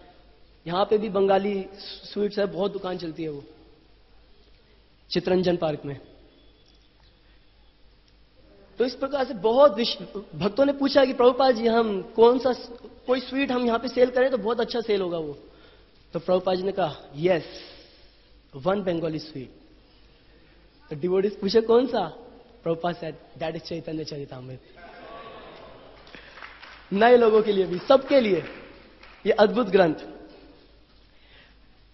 यहां पे भी बंगाली स्वीट्स है, बहुत दुकान चलती है वो चितरंजन पार्क में। तो इस प्रकार से बहुत भक्तों ने पूछा कि प्रभुपाद जी हम कौन सा कोई स्वीट हम यहां पे सेल करें तो बहुत अच्छा सेल होगा वो। तो प्रभुपाद जी ने कहा यस, 1 बंगाली स्वीट। तो डिवोटीज पूछे कौन सा? प्रभुपाद सेड दैट इज चैतन्य चरितामृत। नए लोगों के लिए भी, सबके लिए ये अद्भुत ग्रंथ।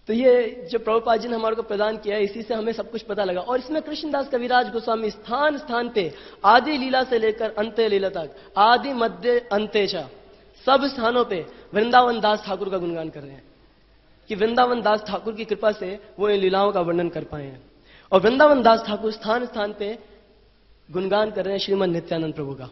तो ये जो प्रभुपाद जी ने हमारे को प्रदान किया है, इसी से हमें सब कुछ पता लगा। और इसमें कृष्णदास कविराज गोस्वामी स्थान स्थान पे आदि लीला से लेकर अंत्य लीला तक, आदि मध्य अंत्येचा, सब स्थानों पे वृंदावन दास ठाकुर का गुणगान कर रहे हैं कि वृंदावन दास ठाकुर की कृपा से वो इन लीलाओं का वर्णन कर पाए हैं। और वृंदावन दास ठाकुर स्थान स्थान पे गुणगान कर रहे हैं श्रीमद नित्यानंद प्रभु का।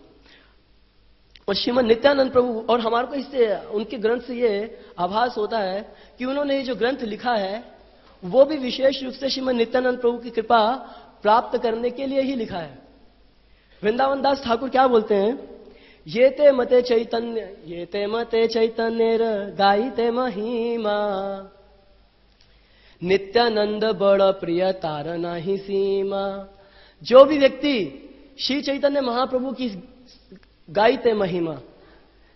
और श्रीमद नित्यानंद प्रभु, और हमारे को इससे उनके ग्रंथ से ये आभास होता है कि उन्होंने जो ग्रंथ लिखा है वो भी विशेष रूप से श्रीमद नित्यानंद प्रभु की कृपा प्राप्त करने के लिए ही लिखा है। वृंदावन दास ठाकुर क्या बोलते हैं? ये ते मते चैतन्य गायते महिमा नित्यानंद बड़ प्रिय तार नाही सीमा। जो भी व्यक्ति श्री चैतन्य महाप्रभु की गायते महिमा,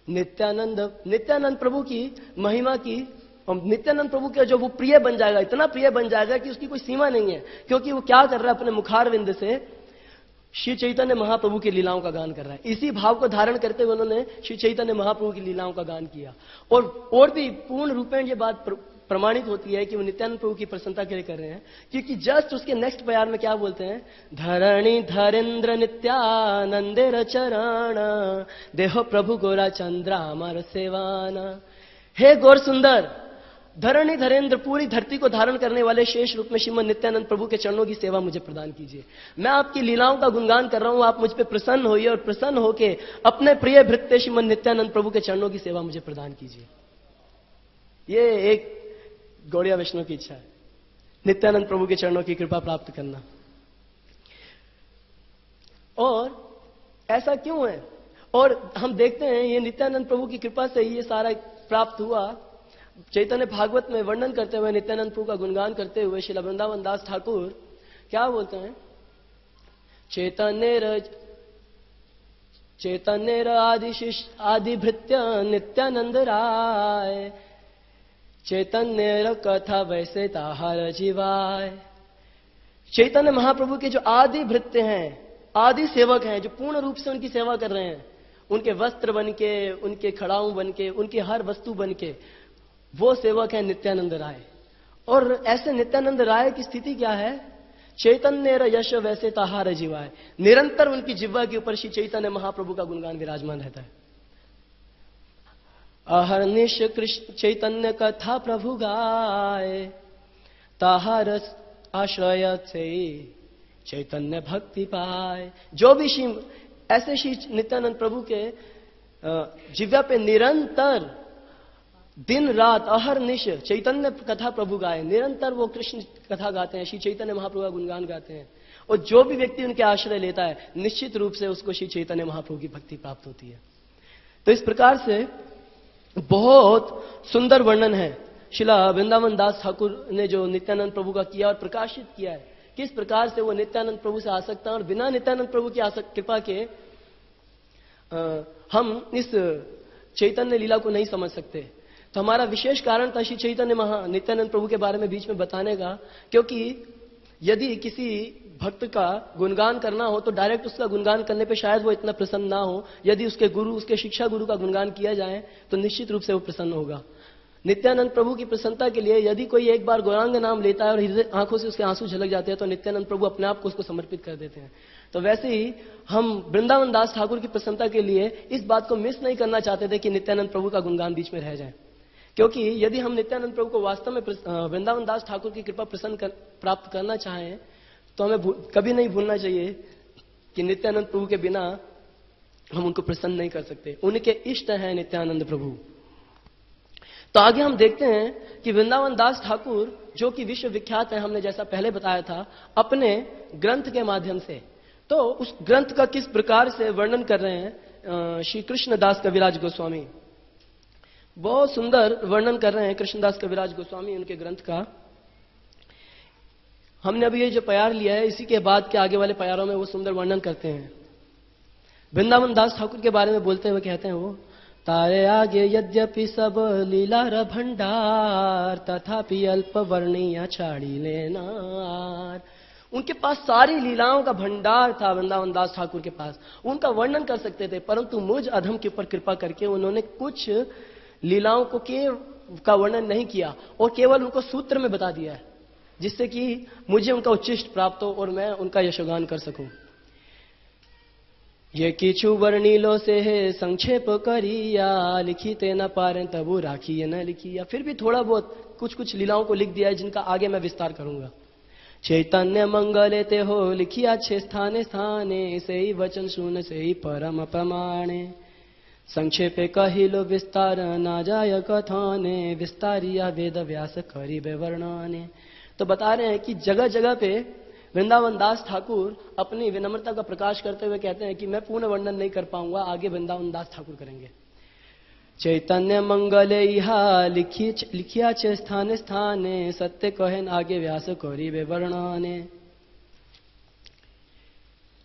नित्यानंद प्रभु की महिमा की, नित्यानंद प्रभु के जो वो प्रिय बन जाएगा, इतना प्रिय बन जाएगा कि उसकी कोई सीमा नहीं है। क्योंकि वो क्या कर रहा है, अपने मुखारविंद से श्री चैतन्य महाप्रभु की लीलाओं का गान कर रहा है। इसी भाव को धारण करते हुए उन्होंने श्री चैतन्य महाप्रभु की लीलाओं का गान किया। और भी पूर्ण रूपेण ये बात प्रमाणित होती है कि वो नित्यानंद प्रभु की प्रसन्नता के लिए कर रहे हैं। क्योंकि जस्ट उसके नेक्स्ट प्यार में क्या बोलते हैं, धरणी धरेन्द्र नित्यानंदेर चरण देहो प्रभु गोरा चंद्रा अमर सेवाना। हे गौर सुंदर, धरणी धरेन्द्र, पूरी धरती को धारण करने वाले शेष रूप में श्रीमद नित्यानंद प्रभु के चरणों की सेवा मुझे प्रदान कीजिए। मैं आपकी लीलाओं का गुणगान कर रहा हूं, आप मुझ पे प्रसन्न होइए और प्रसन्न होके अपने प्रिय भृत्य श्रीमद नित्यानंद प्रभु के चरणों की सेवा मुझे प्रदान कीजिए। ये एक गौड़िया वैष्णव की इच्छा है, नित्यानंद प्रभु के चरणों की कृपा प्राप्त करना। और ऐसा क्यों है, और हम देखते हैं ये नित्यानंद प्रभु की कृपा से ही ये सारा प्राप्त हुआ। चैतन्य भागवत में वर्णन करते हुए, नित्यानंद प्रभु का गुणगान करते हुए श्रील वृंदावन दास ठाकुर क्या बोलते हैं, चैतन्य आदि भृत्य नित्यानंद राय, चैतन्य कथा वैसे ताहार जीवाय। चैतन्य महाप्रभु के जो आदि भृत्य हैं, आदि सेवक हैं, जो पूर्ण रूप से उनकी सेवा कर रहे हैं, उनके वस्त्र बनके, उनके खड़ाऊ बनके, उनकी हर वस्तु बनके, वो सेवक है नित्यानंद राय। और ऐसे नित्यानंद राय की स्थिति क्या है, चैतन्य यश वैसे ताहार जीवाय, निरंतर उनकी जिह्वा के ऊपर श्री चैतन्य महाप्रभु का गुणगान विराजमान रहता है। अहर्निश कृष्ण चैतन्य कथा प्रभु गाय, ताहार आश्रय से चैतन्य भक्ति पाए। जो भी ऐसे श्री नित्यानंद प्रभु के जिह्वा पे निरंतर दिन रात अहर्निश चैतन्य कथा प्रभु गाए, निरंतर वो कृष्ण कथा गाते हैं, श्री चैतन्य महाप्रभु का गुणगान गाते हैं। और जो भी व्यक्ति उनके आश्रय लेता है, निश्चित रूप से उसको श्री चैतन्य महाप्रभु की भक्ति प्राप्त होती है। तो इस प्रकार से बहुत सुंदर वर्णन है श्रीला वृंदावन दास ठाकुर ने जो नित्यानंद प्रभु का किया और प्रकाशित किया है, किस प्रकार से वो नित्यानंद प्रभु से आसक्त है। और बिना नित्यानंद प्रभु की कृपा के हम इस चैतन्य लीला को नहीं समझ सकते। तो हमारा विशेष कारण था श्री चैतन्य नित्यानंद प्रभु के बारे में बीच में बताने का, क्योंकि यदि किसी भक्त का गुणगान करना हो तो डायरेक्ट उसका गुणगान करने पे शायद वो इतना प्रसन्न ना हो। यदि उसके गुरु, उसके शिक्षा गुरु का गुणगान किया जाए तो निश्चित रूप से वो प्रसन्न होगा। नित्यानंद प्रभु की प्रसन्नता के लिए यदि कोई एक बार गौरांग नाम लेता है और हृदय आंखों से उसके आंसू झलक जाते हैं तो नित्यानंद प्रभु अपने आप को उसको समर्पित कर देते हैं। तो वैसे ही हम वृंदावन दास ठाकुर की प्रसन्नता के लिए इस बात को मिस नहीं करना चाहते थे कि नित्यानंद प्रभु का गुणगान बीच में रह जाए। क्योंकि यदि हम नित्यानंद प्रभु को वास्तव में वृंदावन दास ठाकुर की कृपा प्राप्त करना चाहें तो हमें कभी नहीं भूलना चाहिए कि नित्यानंद प्रभु के बिना हम उनको प्रसन्न नहीं कर सकते। उनके इष्ट हैं नित्यानंद प्रभु। तो आगे हम देखते हैं कि वृंदावन दास ठाकुर जो कि विश्व विख्यात है, हमने जैसा पहले बताया था, अपने ग्रंथ के माध्यम से। तो उस ग्रंथ का किस प्रकार से वर्णन कर रहे हैं श्री कृष्णदास कविराज गोस्वामी। बहुत सुंदर वर्णन कर रहे हैं कृष्णदास कविराज गोस्वामी उनके ग्रंथ का। हमने अभी ये जो प्यार लिया है, इसी के बाद के आगे वाले प्यारों में वो सुंदर वर्णन करते हैं। वृंदावन दास ठाकुर के बारे में बोलते हुए कहते हैं वो, तारे आगे यद्यपि सब लीला भंडार, तथापि अल्प वर्णीय छाड़ी लेनार। उनके पास सारी लीलाओं का भंडार था वृंदावन दास ठाकुर के पास, उनका वर्णन कर सकते थे, परंतु मुझ अधम के ऊपर कृपा करके उन्होंने कुछ लीलाओं को का वर्णन नहीं किया और केवल उनको सूत्र में बता दिया है, जिससे कि मुझे उनका उच्चिष्ट प्राप्त हो और मैं उनका यशोगान कर सकूं। ये किछु वर्णिलो से है संक्षेप करिया, लिखिते न पारे तबु राखिए न लिखिया। फिर भी थोड़ा बहुत कुछ कुछ लीलाओं को लिख दिया है जिनका आगे मैं विस्तार करूंगा। चैतन्य मंगले ते हो लिखिया छे स्थाने स्थाने, से ही वचन सुन से ही परम प्रमाणे। संक्षेपे कहिलो विस्तार ना जाय कथाने, विस्तारिया वेद व्यास करिबे वर्णने। तो बता रहे हैं कि जगह जगह पे वृंदावन दास ठाकुर अपनी विनम्रता का प्रकाश करते हुए कहते हैं कि मैं पूर्ण वर्णन नहीं कर पाऊंगा, आगे वृंदावन दास ठाकुर करेंगे। चैतन्य मंगले इहा लिखिया चे स्थाने स्थाने सत्य कहेन आगे व्यास करिबे वर्णने।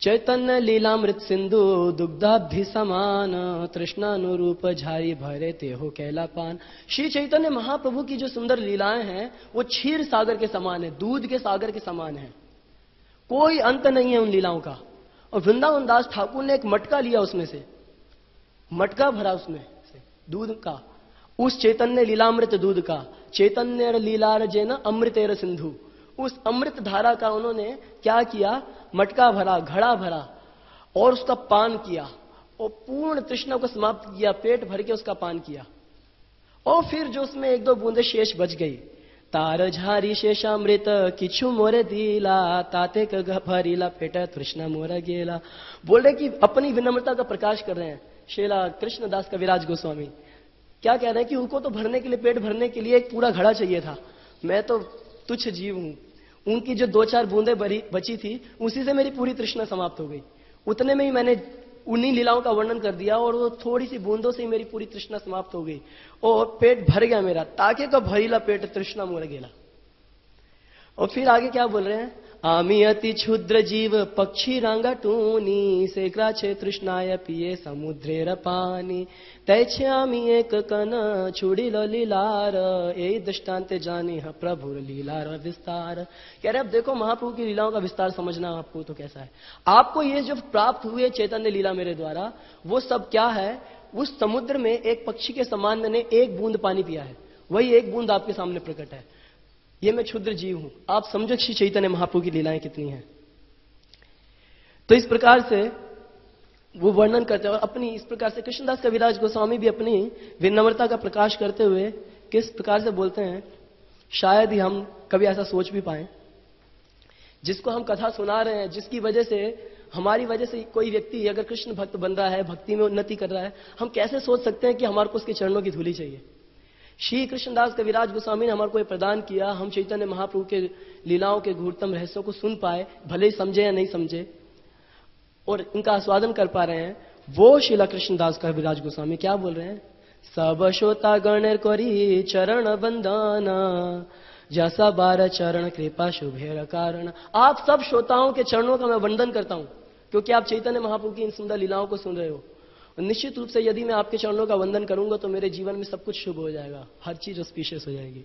चैतन्य लीलामृत सिंधु दुग्धाभि समान तृष्णानुरूप झारी भरे ते हो कैला पान। श्री चैतन्य महाप्रभु की जो सुंदर लीलाएं हैं वो क्षीर सागर के समान है, दूध के सागर के समान है, कोई अंत नहीं है उन लीलाओं का। और वृंदावन दास ठाकुर ने एक मटका लिया, उसमें से मटका भरा उसमें से दूध का, उस चैतन्य लीलामृत दूध का। चैतन्य लीलार जेन अमृतेर सिंधु, उस अमृत धारा का उन्होंने क्या किया, मटका भरा, घड़ा भरा और उसका पान किया और पूर्ण तृष्णा को समाप्त किया, पेट भर के उसका पान किया। और फिर जो उसमें एक दो बूंदे शेष बच गई, तार झारी शेषामृत किछु मोरे दीला ताते भरीला पेट तृष्णा मोरा गेला। बोल रहे कि अपनी विनम्रता का प्रकाश कर रहे हैं श्रीला कृष्णदास कविराज गोस्वामी। क्या कह रहे हैं कि उनको तो भरने के लिए, पेट भरने के लिए एक पूरा घड़ा चाहिए था, मैं तो तुच्छ जीव हूं, उनकी जो दो चार बूंदे बची थी उसी से मेरी पूरी तृष्णा समाप्त हो गई। उतने में ही मैंने उन्हीं लीलाओं का वर्णन कर दिया और वो थोड़ी सी बूंदों से ही मेरी पूरी तृष्णा समाप्त हो गई और पेट भर गया मेरा, ताके का भरीला पेट तृष्णा मोर गेला। और फिर आगे क्या बोल रहे हैं, आमी अति क्षुद्र जीव पक्षी रांगा टूनी सेकरा छे तृष्णाय पिए समुद्रेर पानी तैछे आमी एक कन छुड़ी लीलार ए दृष्टांत जानी है प्रभु लीलार विस्तार। कह रहे अब देखो महाप्रभु की लीलाओं का विस्तार समझना आपको तो कैसा है। आपको ये जो प्राप्त हुए चैतन्य लीला मेरे द्वारा, वो सब क्या है, उस समुद्र में एक पक्षी के समान मैंने एक बूंद पानी पिया है, वही एक बूंद आपके सामने प्रकट है। ये मैं क्षुद्र जीव हूं, आप समझो श्री चैतन्य महाप्रभु की लीलाएं कितनी हैं। तो इस प्रकार से वो वर्णन करते हैं और अपनी इस प्रकार से कृष्णदास कविराज गोस्वामी भी अपनी विनम्रता का प्रकाश करते हुए किस प्रकार से बोलते हैं, शायद ही हम कभी ऐसा सोच भी पाए, जिसको हम कथा सुना रहे हैं, जिसकी वजह से, हमारी वजह से कोई व्यक्ति अगर कृष्ण भक्त बन रहा है, भक्ति में उन्नति कर रहा है, हम कैसे सोच सकते हैं कि हमारे को उसके चरणों की धूली चाहिए। श्री कृष्णदास कविराज गोस्वामी ने हमारे को प्रदान किया, हम चैतन्य महाप्रभु के लीलाओं के गूढ़तम रहस्यों को सुन पाए, भले ही समझे या नहीं समझे, और इनका आस्वादन कर पा रहे हैं। वो श्रीला कृष्णदास कविराज गोस्वामी क्या बोल रहे हैं, सब श्रोता गणेर करी चरण बंदन जैसा बार चरण कृपा शुभेर कारण। आप सब श्रोताओं के चरणों का मैं वंदन करता हूं, क्योंकि आप चैतन्य महाप्रभु की इन सुंदर लीलाओं को सुन रहे हो। निश्चित रूप से यदि मैं आपके चरणों का वंदन करूंगा तो मेरे जीवन में सब कुछ शुभ हो जाएगा, हर चीज ऑस्पिशियस हो जाएगी।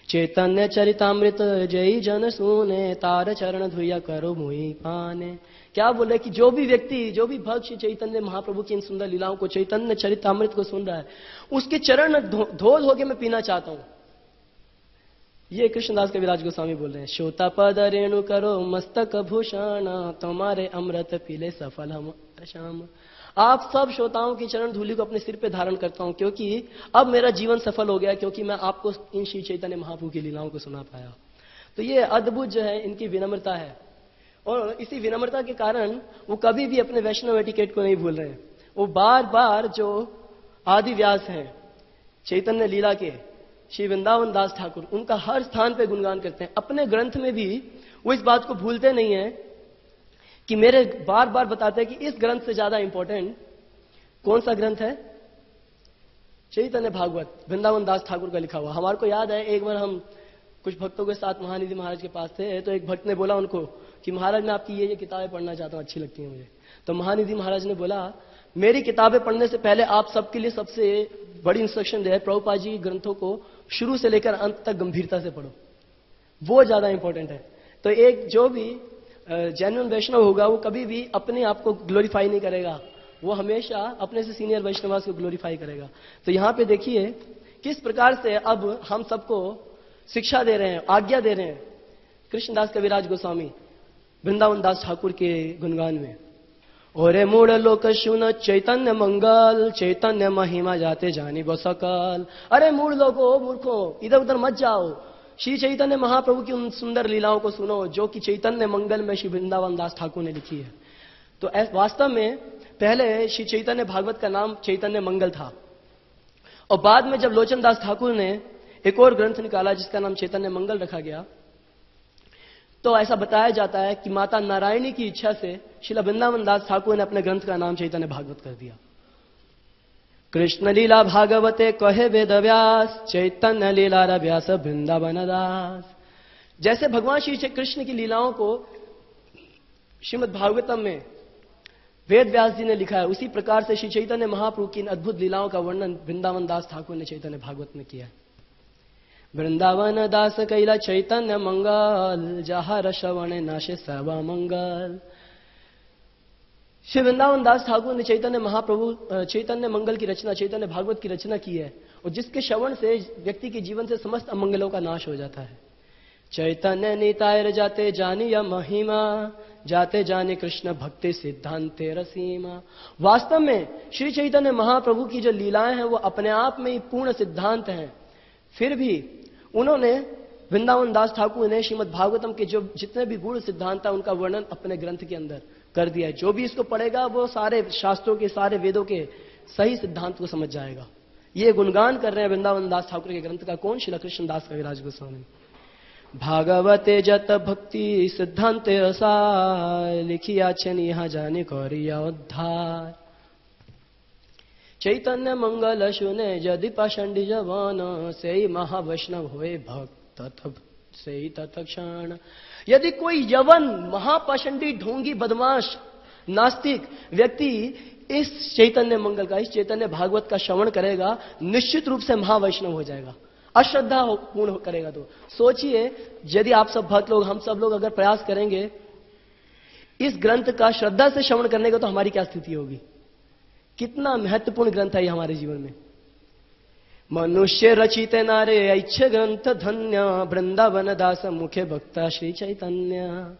चैतन्य चरितामृत जय जन सुने तार चरण धुया करो मुई पाने। क्या बोले कि जो भी व्यक्ति, जो भी भक्त श्री चैतन्य महाप्रभु की इन सुंदर लीलाओं को, चैतन्य चरितामृत को सुन रहा है, उसके चरण धो धो के मैं पीना चाहता हूं। ये कृष्णदास कविराज गोस्वामी बोल रहे हैं, श्रोता पद रेणु करो मस्तक भूषण तुम्हारे अमृत पीले सफल हम श्याम। आप सब श्रोताओं की चरण धूलि को अपने सिर पे धारण करता हूं, क्योंकि अब मेरा जीवन सफल हो गया, क्योंकि मैं आपको इन श्री चैतन्य महाप्रभु की लीलाओं को सुना पाया। तो ये अद्भुत जो है इनकी विनम्रता है, और इसी विनम्रता के कारण वो कभी भी अपने वैष्णव एटिकेट को नहीं भूल रहे हैं। वो बार बार जो आदि व्यास हैं चैतन्य लीला के, श्री वृंदावन दास ठाकुर, उनका हर स्थान पे गुणगान करते हैं। अपने ग्रंथ में भी वो इस बात को भूलते नहीं है कि मेरे बार बार बताते हैं कि इस ग्रंथ से ज्यादा इंपॉर्टेंट कौन सा ग्रंथ है, चैतन्य भागवत, वृंदावन दास ठाकुर का लिखा हुआ। हमारे को याद है एक बार हम कुछ भक्तों के साथ महानिधि महाराज के पास थे, तो एक भक्त ने बोला उनको कि महाराज मैं आपकी ये किताबें पढ़ना चाहता हूं, अच्छी लगती हैं मुझे। तो महानिधि महाराज ने बोला, मेरी किताबें पढ़ने से पहले आप सबके लिए सबसे बड़ी इंस्ट्रक्शन दे, प्रभुपाद जी ग्रंथों को शुरू से लेकर अंत तक गंभीरता से पढ़ो, वो ज्यादा इंपॉर्टेंट है। तो एक जो भी जेन्युइन वैष्णव होगा वो कभी भी अपने आप को ग्लोरीफाई नहीं करेगा, वो हमेशा अपने से सीनियर वैष्णवास को ग्लोरीफाई करेगा। तो यहां पे देखिए किस प्रकार से अब हम सबको शिक्षा दे रहे हैं, आज्ञा दे रहे हैं कृष्णदास कविराज गोस्वामी वृंदावन दास ठाकुर के गुणगान में। ओरे मूढ़ लोक सुन चैतन्य मंगल चैतन्य महिमा जाते जानी बो सकल। अरे मूढ़ लोगो, मूर्खों, इधर उधर मत जाओ, श्री चैतन्य महाप्रभु की उन सुंदर लीलाओं को सुनो जो कि चैतन्य मंगल में श्री वृंदावन दास ठाकुर ने लिखी है। तो वास्तव में पहले श्री चैतन्य भागवत का नाम चैतन्य मंगल था, और बाद में जब लोचन दास ठाकुर ने एक और ग्रंथ निकाला जिसका नाम चैतन्य मंगल रखा गया, तो ऐसा बताया जाता है कि माता नारायणी की इच्छा से श्रील वृंदावन दास ठाकुर ने अपने ग्रंथ का नाम चैतन्य भागवत कर दिया। कृष्ण लीला भागवते कहे वेद व्यास, चैतन्य लीला व्यास वृंदावन दास। जैसे भगवान श्री कृष्ण की लीलाओं को श्रीमद् भागवतम में वेद व्यास जी ने लिखा है, उसी प्रकार से श्री चैतन्य महाप्रभु की इन अद्भुत लीलाओं का वर्णन वृंदावन दास ठाकुर ने चैतन्य भागवत में किया है। वृंदावन दास कैला चैतन्य मंगल, जहाँ रसवण नाशे सर्वा मंगल। श्री वृंदावन दास ठाकुर ने चैतन्य महाप्रभु चैतन्य मंगल की रचना, चैतन्य भागवत की रचना की है, और जिसके श्रवण से व्यक्ति के जीवन से समस्त अमंगलों का नाश हो जाता है। चैतन्य निताय जाते जानी या महिमा, जाते जाने कृष्ण भक्ति सिद्धांते रसीमा। वास्तव में श्री चैतन्य महाप्रभु की जो लीलाएं हैं वो अपने आप में ही पूर्ण सिद्धांत हैं। फिर भी उन्होंने वृंदावन दास ठाकुर ने श्रीमद् भागवतम के जो जितने भी गूढ़ सिद्धांत है उनका वर्णन अपने ग्रंथ के अंदर कर दिया है। जो भी इसको पढ़ेगा वो सारे शास्त्रों के, सारे वेदों के सही सिद्धांत को समझ जाएगा। ये गुणगान कर रहे हैं वृंदावन दास ठाकुर के ग्रंथ का कौन? श्री कृष्ण दास कविराज गोस्वामी। भागवते जत भक्ति सिद्धांते रसाय, लिखिया छन यहाँ जाने करिया उद्धार। चैतन्य मंगल सुने यदि पाषंडी जवान, से ही महावैष्णव हुए भक्त से ही तत्क्षण। यदि कोई यवन महापाषंडी ढोंगी बदमाश नास्तिक व्यक्ति इस चैतन्य मंगल का, इस चैतन्य भागवत का श्रवण करेगा, निश्चित रूप से महावैष्णव हो जाएगा। अश्रद्धा पूर्ण करेगा तो सोचिए, यदि आप सब भक्त लोग, हम सब लोग अगर प्रयास करेंगे इस ग्रंथ का श्रद्धा से श्रवण करने का, तो हमारी क्या स्थिति होगी? कितना महत्वपूर्ण ग्रंथ है ये हमारे जीवन में। मनुष्य रचित नारे ऐच्छ ग्रंथ धन्य, वृंदावन दास मुखे भक्ता श्री चैतन्य।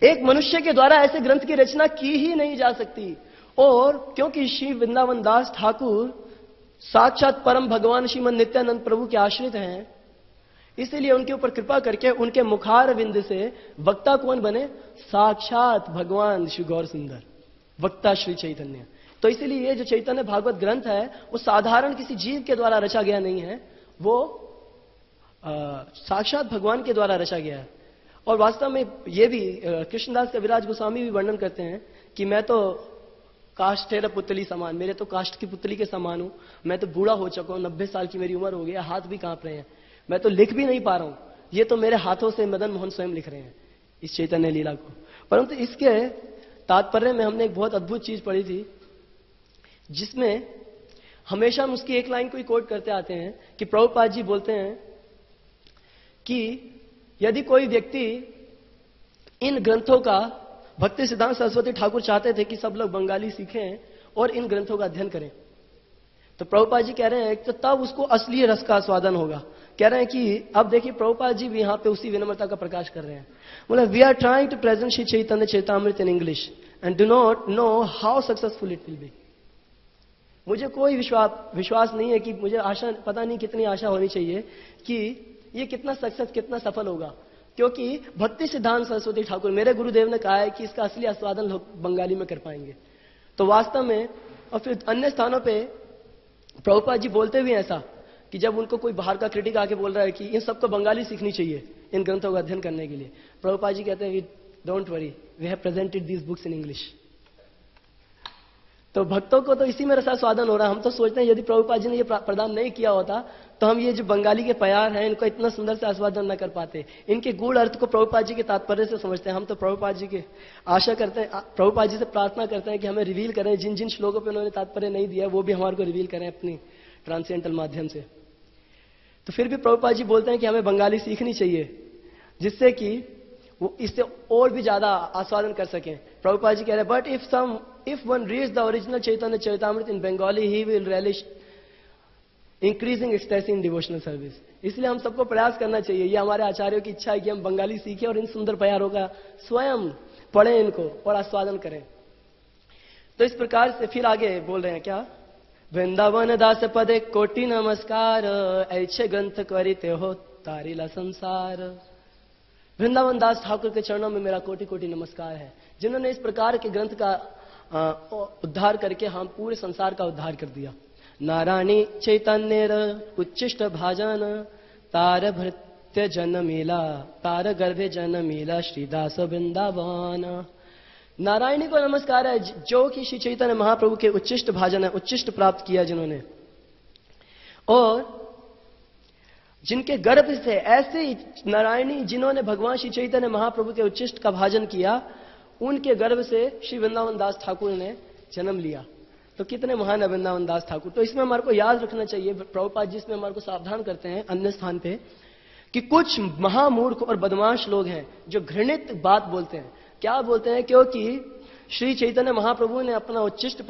एक मनुष्य के द्वारा ऐसे ग्रंथ की रचना की ही नहीं जा सकती, और क्योंकि श्री वृंदावन दास ठाकुर साक्षात परम भगवान श्रीमद नित्यानंद प्रभु के आश्रित हैं, इसलिए उनके ऊपर कृपा करके उनके मुखार विंद से वक्ता कौन बने? साक्षात भगवान श्री गौर सुंदर, वक्ता श्री चैतन्य। तो इसीलिए ये जो चैतन्य भागवत ग्रंथ है वो साधारण किसी जीव के द्वारा रचा गया नहीं है, वो साक्षात भगवान के द्वारा रचा गया है। और वास्तव में ये भी कृष्णदास कविराज गोस्वामी भी वर्णन करते हैं कि मैं तो काष्ठेर पुतली समान, मेरे तो काष्ठ की पुतली के समान हूं, मैं तो बूढ़ा हो चुका हूं, 90 साल की मेरी उम्र हो गई, हाथ भी कांप रहे हैं, मैं तो लिख भी नहीं पा रहा हूं, ये तो मेरे हाथों से मदन मोहन स्वयं लिख रहे हैं इस चैतन्य लीला को। परंतु इसके तात्पर्य में हमने एक बहुत अद्भुत चीज पढ़ी थी, जिसमें हमेशा हम उसकी एक लाइन को ही कोट करते आते हैं कि प्रभुपाद जी बोलते हैं कि यदि कोई व्यक्ति इन ग्रंथों का, भक्ति सिद्धांत सरस्वती ठाकुर चाहते थे कि सब लोग बंगाली सीखें और इन ग्रंथों का अध्ययन करें, तो प्रभुपाद जी कह रहे हैं तो तब उसको असली रस का आस्वादन होगा। कह रहे हैं कि अब देखिए प्रभुपाद जी भी यहां पे उसी विनम्रता का प्रकाश कर रहे हैं। बोले we are trying to present Shri Chaitanya चैतामृत in English and do not know how successful it will be. मुझे कोई विश्वास नहीं है कि, मुझे आशा, पता नहीं कितनी आशा होनी चाहिए कि ये कितना सक्सेस, कितना सफल होगा, क्योंकि भक्ति सिद्धांत सरस्वती ठाकुर मेरे गुरुदेव ने कहा है कि इसका असली आस्वादन लोग बंगाली में कर पाएंगे। तो वास्तव में, और फिर अन्य स्थानों पे प्रभुपाद जी बोलते भी ऐसा कि जब उनको कोई बाहर का क्रिटिक आके बोल रहा है कि इन सबको बंगाली सीखनी चाहिए इन ग्रंथों का अध्ययन करने के लिए, प्रभुपाद जी कहते हैं don't worry, we have presented these books in English. तो भक्तों को तो इसी में रसास्वादन हो रहा है। हम तो सोचते हैं यदि प्रभुपाद जी ने ये प्रदान नहीं किया होता तो हम ये जो बंगाली के प्यार हैं इनको इतना सुंदर से आस्वादन न कर पाते। इनके गूढ़ अर्थ को प्रभुपाद जी के तात्पर्य से समझते हैं। हम तो प्रभुपाद जी के आशा करते हैं, प्रभुपाद जी से प्रार्थना करते हैं कि हमें रिवील करें, जिन जिन श्लोकों पर उन्होंने तात्पर्य नहीं दिया वो भी हमारे को रिवील करें अपनी ट्रांसेंडेंटल माध्यम से। तो फिर भी प्रभुपाद जी बोलते हैं कि हमें बंगाली सीखनी चाहिए, जिससे कि वो इससे और भी ज्यादा आस्वादन कर सकें। प्रभुपाद जी कह रहे हैं but if one reads the original Chaitanya Charitamrita in Bengali, he will relish increasing ecstasy in devotional service. इसलिए हम सबको प्रयास करना चाहिए, ये हमारे आचार्यों की इच्छा है कि हम बंगाली सीखें और इन सुंदर प्यारों का स्वयं पढ़ें इनको और आस्वादन करें। तो इस प्रकार से फिर आगे बोल रहे हैं क्या, वृंदावन दास पदे कोटि नमस्कार, ऐसे ग्रंथ करिते हो तारिला संसार। वृंदावन दास ठाकुर के चरणों में मेरा कोटि कोटि नमस्कार है, जिन्होंने इस प्रकार के ग्रंथ का उद्धार करके हम पूरे संसार का उद्धार कर दिया। नारायणी चैतन्य उच्चिष्ट भाजन, तार भृत्य जन मीला, तार गर्भे जन मीला, श्रीदास वृंदावन। नारायणी को नमस्कार है जो कि श्री चैतन्य महाप्रभु के उच्चिष्ट भाजन है, उच्चिष्ट प्राप्त किया जिन्होंने, और जिनके गर्भ से ऐसे ही नारायणी जिन्होंने भगवान श्री चैतन्य महाप्रभु के उच्चिष्ट का भाजन किया, उनके गर्भ से श्री वृंदावन दास ठाकुर ने जन्म लिया। तो कितने महान है वृंदावन दास ठाकुर। तो इसमें हमारे को याद रखना चाहिए, प्रभुपाद जी इसमें हमारे को सावधान करते हैं अन्य स्थान पे, कि कुछ महामूर्ख और बदमाश लोग हैं जो घृणित बात बोलते हैं। क्या बोलते हैं? क्योंकि श्री चैतन्य महाप्रभु ने अपना उच्चिष्ट